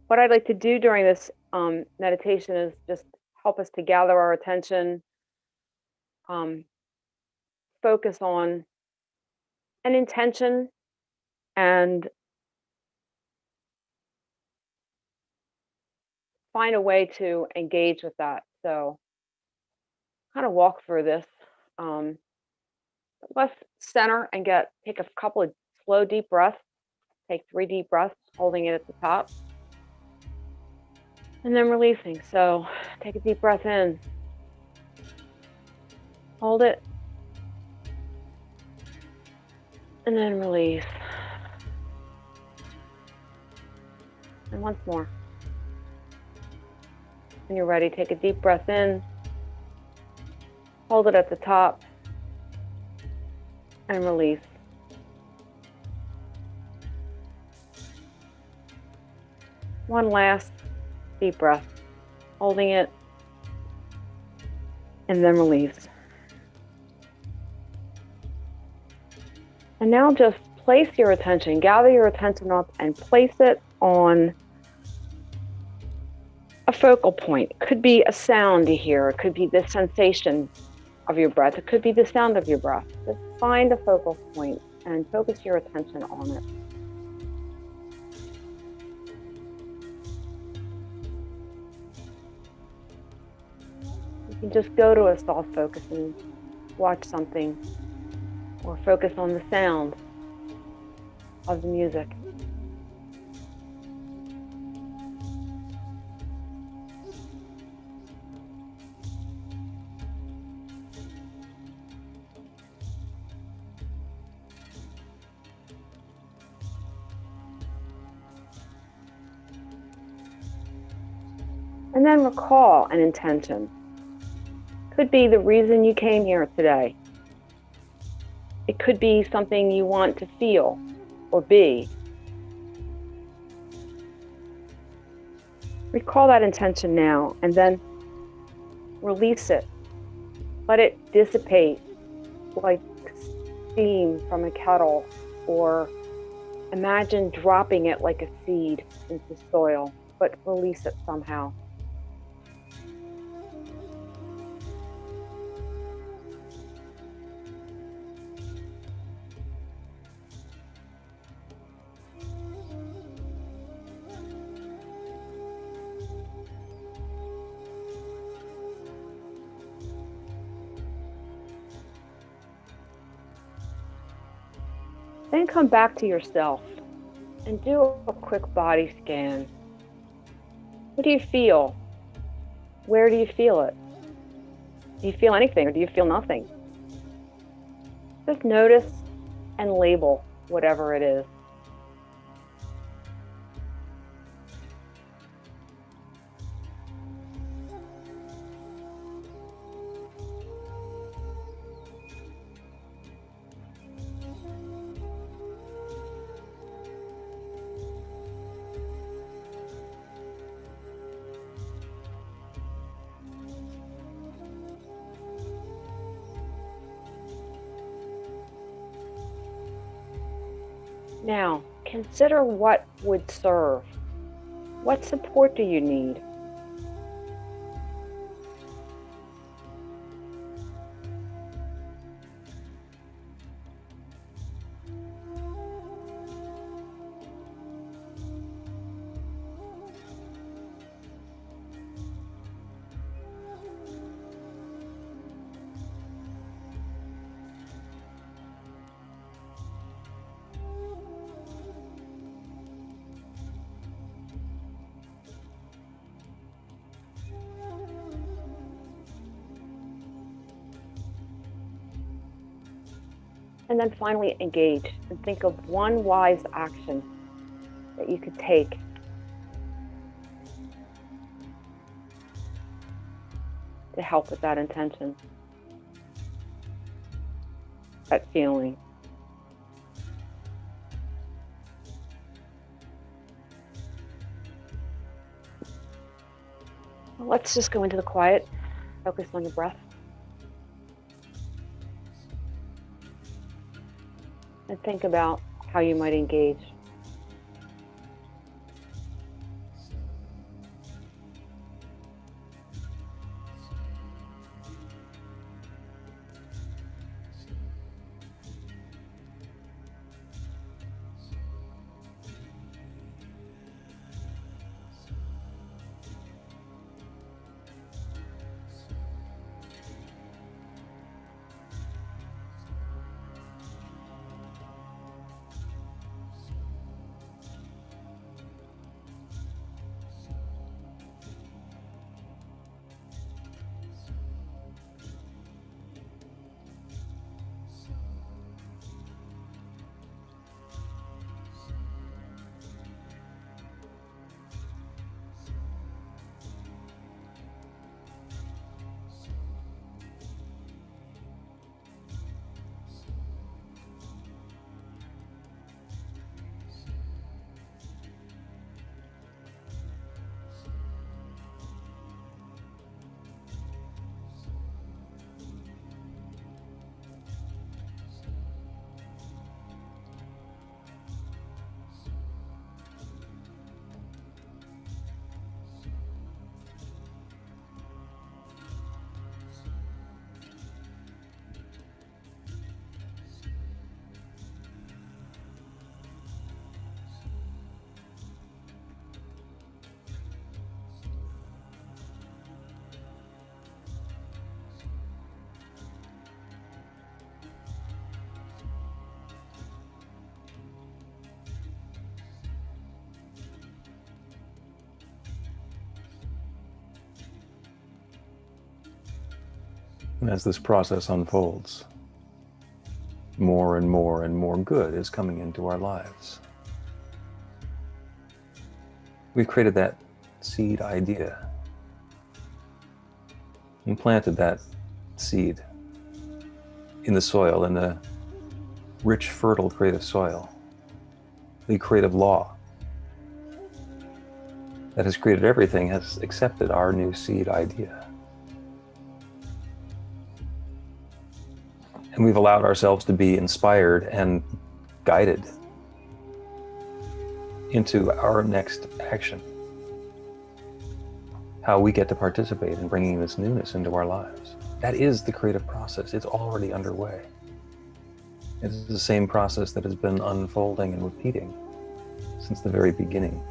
What I'd like to do during this meditation is just help us to gather our attention, focus on an intention, and find a way to engage with that. So kind of walk through this. Let's center and take a couple of slow, deep breaths. Take 3 deep breaths, holding it at the top. And then releasing. So take a deep breath in. Hold it. And then release. And once more. When you're ready, take a deep breath in. Hold it at the top. And release. One last deep breath, holding it, and then release. And now just place your attention, gather your attention up and place it on a focal point. It could be a sound you hear, it could be the sensation of your breath, it could be the sound of your breath. Just find a focal point and focus your attention on it. You can just go to a soft focus and watch something, or focus on the sound of the music. And then recall an intention. Could be the reason you came here today. It could be something you want to feel or be. Recall that intention now and then release it. Let it dissipate like steam from a kettle, or imagine dropping it like a seed into soil, but release it somehow. Then come back to yourself and do a quick body scan. What do you feel? Where do you feel it? Do you feel anything or do you feel nothing? Just notice and label whatever it is. Now, consider what would serve. What support do you need? And then finally engage and think of one wise action that you could take to help with that intention, that feeling. Well, let's just go into the quiet, focus on your breath. And think about how you might engage. And as this process unfolds, more and more and more good is coming into our lives. We've created that seed idea and planted that seed in the soil, in the rich, fertile, creative soil. The creative law that has created everything has accepted our new seed idea. And we've allowed ourselves to be inspired and guided into our next action. How we get to participate in bringing this newness into our lives. That is the creative process. It's already underway. It's the same process that has been unfolding and repeating since the very beginning.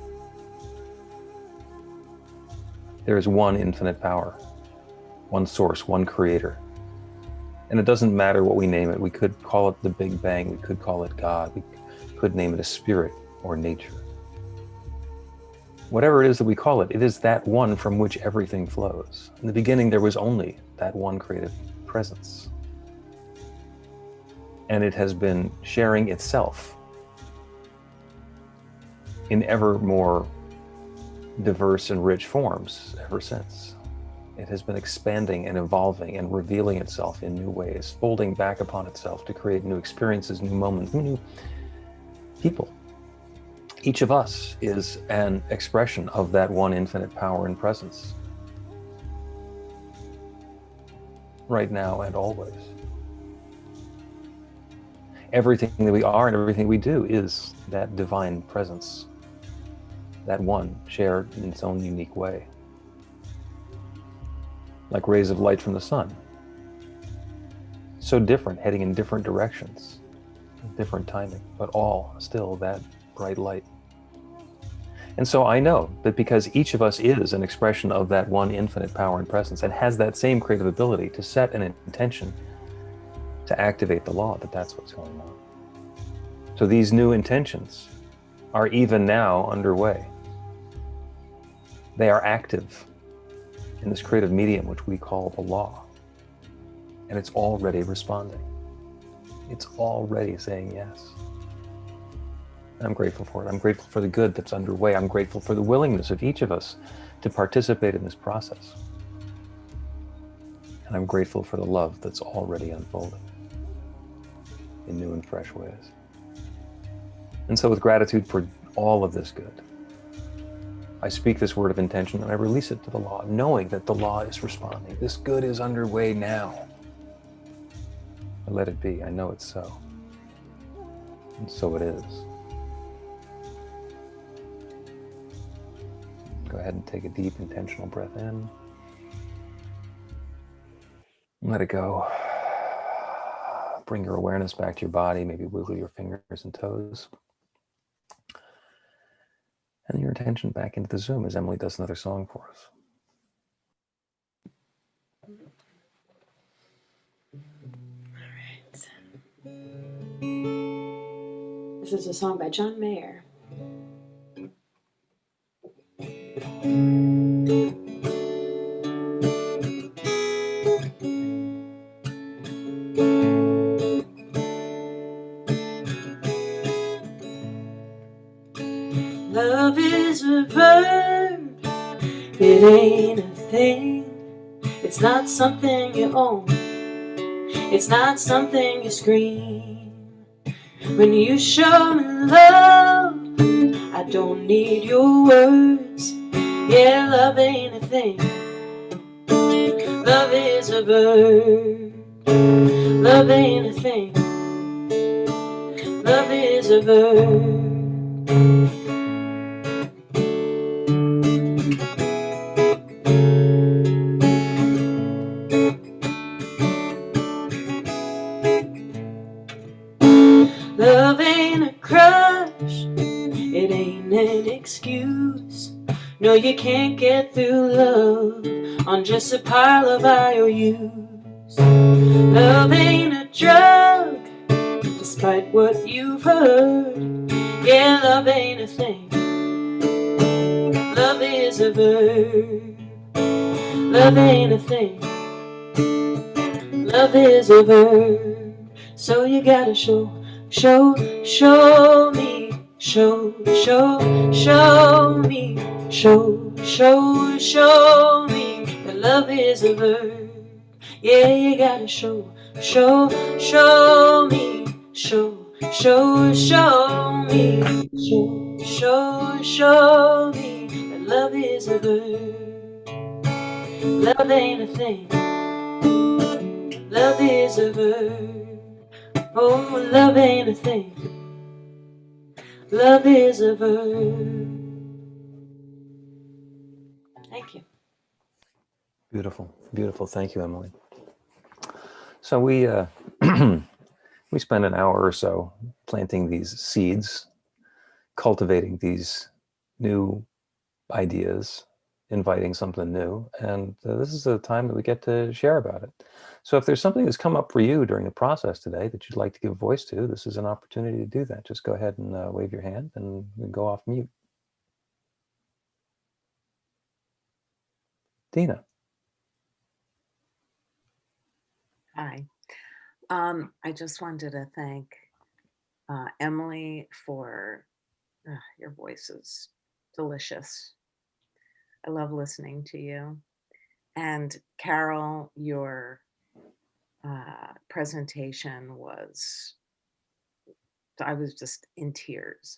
There is one infinite power, one source, one creator. And it doesn't matter what we name it. We could call it the Big Bang. We could call it God. We could name it a spirit or nature. Whatever it is that we call it, it is that one from which everything flows. In the beginning, there was only that one creative presence. And it has been sharing itself in ever more diverse and rich forms ever since. It has been expanding and evolving and revealing itself in new ways, folding back upon itself to create new experiences, new moments, new people. Each of us is an expression of that one infinite power and presence, right now and always. Everything that we are and everything we do is that divine presence, that one shared in its own unique way. Like rays of light from the sun. So different, heading in different directions, different timing, but all still that bright light. And so I know that because each of us is an expression of that one infinite power and presence and has that same creative ability to set an intention to activate the law, that's what's going on. So these new intentions are even now underway. They are active in this creative medium, which we call the law. And it's already responding. It's already saying yes. I'm grateful for it. I'm grateful for the good that's underway. I'm grateful for the willingness of each of us to participate in this process. And I'm grateful for the love that's already unfolding in new and fresh ways. And so with gratitude for all of this good, I speak this word of intention and I release it to the law, knowing that the law is responding. This good is underway now. I let it be. I know it's so. And so it is. Go ahead and take a deep intentional breath in. Let it go. Bring your awareness back to your body, maybe wiggle your fingers and toes. And your attention back into the Zoom as Emily does another song for us. All right. This is a song by John Mayer. Love is a verb, it ain't a thing. It's not something you own, it's not something you scream. When you show me love, I don't need your words. Yeah, love ain't a thing. Love is a verb, love ain't a thing. Love is a verb. Love ain't a crush, it ain't an excuse. No, you can't get through love on just a pile of IOUs. Love ain't a drug, despite what you've heard. Yeah, love ain't a thing. Love is a verb. Love ain't a thing. Love is a verb, so you gotta show me, show me, show me, show me that love is a verb. Yeah, you gotta show me, show me that love is a verb. Love ain't a thing. Love is a verb. Oh, love ain't a thing. Love is a verb. Thank you. Beautiful, beautiful. Thank you, Emily. So we we spent an hour or so planting these seeds, cultivating these new ideas, inviting something new, and this is a time that we get to share about it. So if there's something that's come up for you during the process today that you'd like to give voice to, this is an opportunity to do that. Just go ahead and wave your hand and go off mute. Dina. Hi. I just wanted to thank Emily for your voice is delicious. I love listening to you. And Carol, your presentation was, I was just in tears.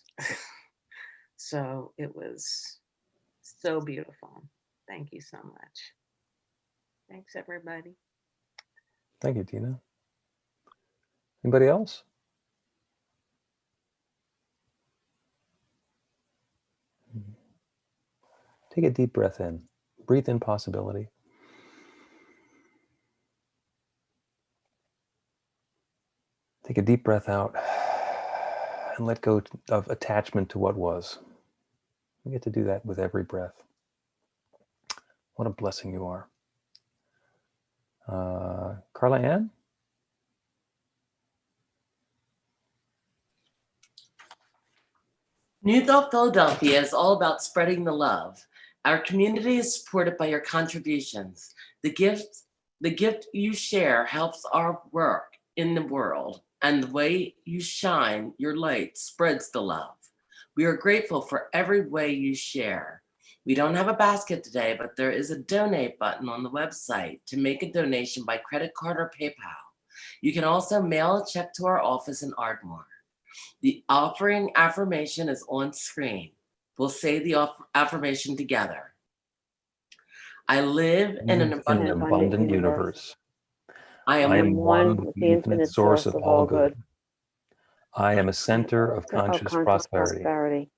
So it was so beautiful. Thank you so much. Thanks, everybody. Thank you, Dina. Anybody else? Take a deep breath in. Breathe in possibility. Take a deep breath out and let go of attachment to what was. We get to do that with every breath. What a blessing you are. Carla Ann? New Thought Philadelphia is all about spreading the love. Our community is supported by your contributions. The gift you share helps our work in the world, and the way you shine your light spreads the love. We are grateful for every way you share. We don't have a basket today, but there is a donate button on the website to make a donation by credit card or PayPal. You can also mail a check to our office in Ardmore. The offering affirmation is on screen. We'll say the affirmation together. I live in an abundant universe. I am one with the infinite source of all good. I am a center of conscious prosperity.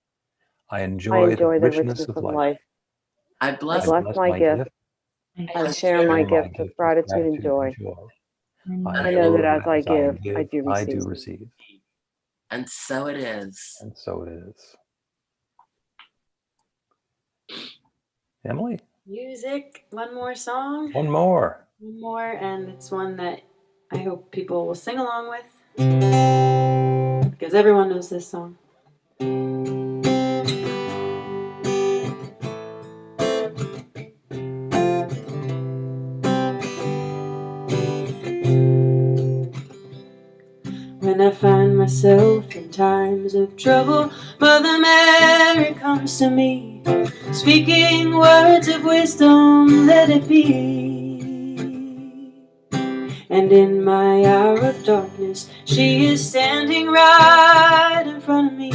I enjoy the richness of life. I bless my gift. I share my gift with gratitude and joy. I know that as I give, I do receive. And so it is. And so it is. Emily? Music, one more song. One more. One more, and it's one that I hope people will sing along with, because everyone knows this song. When I find myself in times of trouble, Mother Mary comes to me, speaking words of wisdom, let it be. And in my hour of darkness, she is standing right in front of me,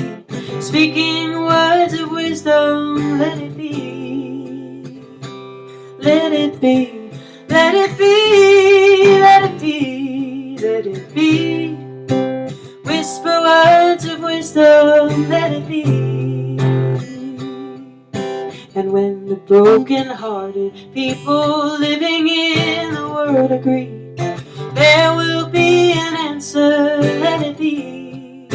speaking words of wisdom, let it be. Let it be, let it be, let it be, let it be. Whisper words of wisdom, let it be. And when the broken-hearted people living in the world agree, there will be an answer, let it be.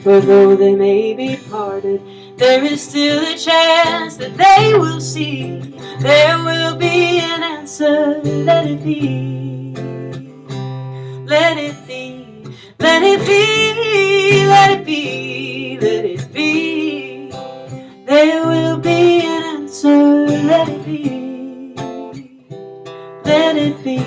For though they may be parted, there is still a chance that they will see. There will be an answer, let it be. Let it be, let it be, let it be, let it be. There will be an answer, let it be. Let it be,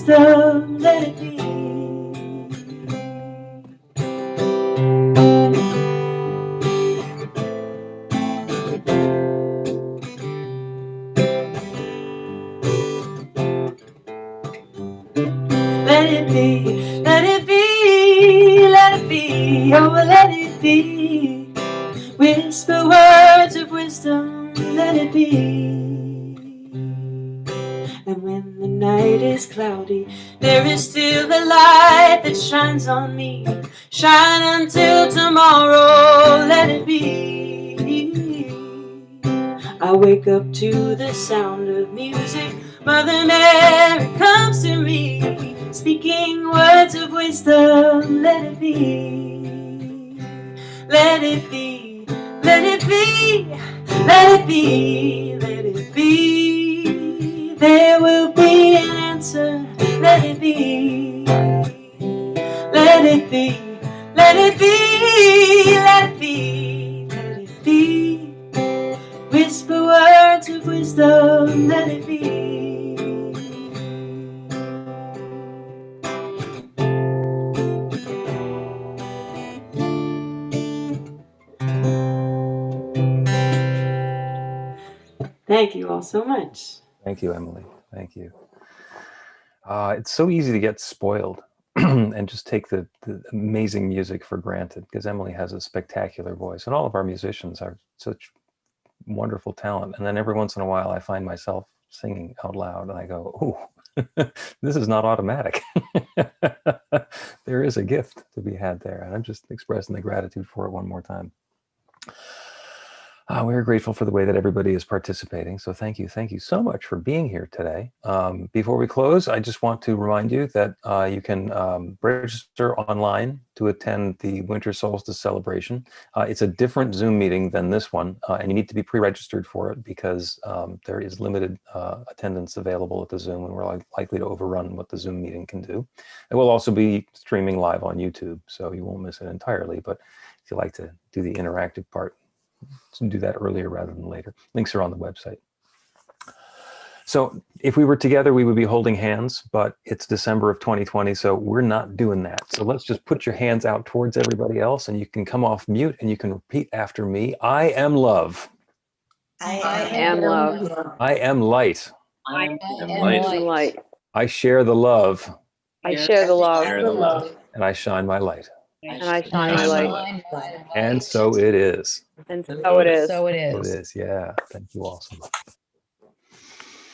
wisdom, let it be. Let it be, let it be, let it be, oh let it be. Whisper words of wisdom, let it be. And when the night is cloudy, there is still the light that shines on me. Shine until tomorrow, let it be. I wake up to the sound of music. Mother Mary comes to me, speaking words of wisdom, let it be. Let it be, let it be, let it be, let it be. There will be an answer, let it be. Let it be, let it be, let it be, let it be. Whisper words of wisdom, let it be. Thank you all so much. Thank you, Emily. Thank you. It's so easy to get spoiled and just take the amazing music for granted, because Emily has a spectacular voice and all of our musicians are such wonderful talent. And then every once in a while I find myself singing out loud and I go, oh, this is not automatic. There is a gift to be had there. And I'm just expressing the gratitude for it one more time. We're grateful for the way that everybody is participating. So thank you so much for being here today. Before we close, I just want to remind you that you can register online to attend the Winter Solstice celebration. It's a different Zoom meeting than this one, and you need to be pre-registered for it because there is limited attendance available at the Zoom, and we're likely to overrun what the Zoom meeting can do. It will also be streaming live on YouTube, so you won't miss it entirely, but if you like to do the interactive part, do that earlier rather than later. Links are on the website. So if we were together, we would be holding hands, but it's December of 2020, so we're not doing that. So let's just put your hands out towards everybody else, and you can come off mute and you can repeat after me. I am love. I am love. I am light. I am light. I share the love. I share the love. And I shine my light. And I shine my light. And so it is. And so it is. So it It is. is, yeah. Thank you all so much.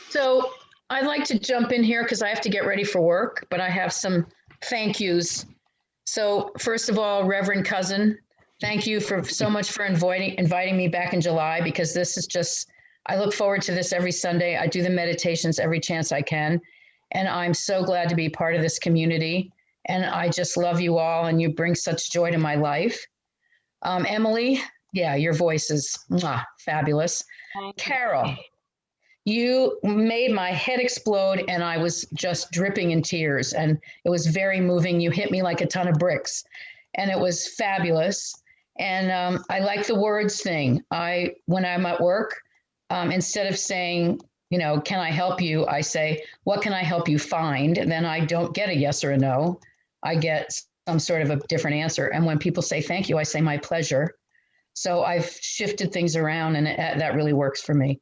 So I'd like to jump in here because I have to get ready for work, but I have some thank yous. So first of all, Reverend Cousin, thank you for so much for inviting me back in July, because this is just, I look forward to this every Sunday. I do the meditations every chance I can. And I'm so glad to be part of this community. And I just love you all, and you bring such joy to my life. Emily, yeah, your voice is fabulous. Carol, you made my head explode, and I was just dripping in tears, and it was very moving. You hit me like a ton of bricks, and it was fabulous. And I like the words thing. When I'm at work, instead of saying, you know, can I help you? I say, what can I help you find? And then I don't get a yes or a no. I get some sort of a different answer. And when people say thank you, I say my pleasure. So I've shifted things around, and that really works for me.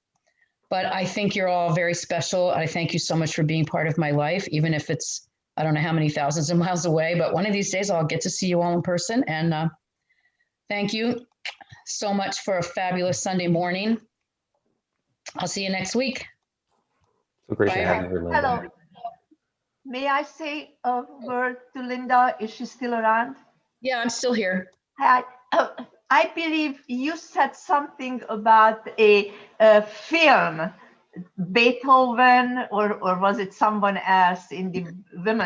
But I think you're all very special. I thank you so much for being part of my life, even if it's, I don't know how many thousands of miles away, but one of these days I'll get to see you all in person. And thank you so much for a fabulous Sunday morning. I'll see you next week. So great to Bye. have you, Linda. Hello. May I say a word to Linda? Is she still around? Yeah, I'm still here. I believe you said something about a film, Beethoven, or was it someone else in the women's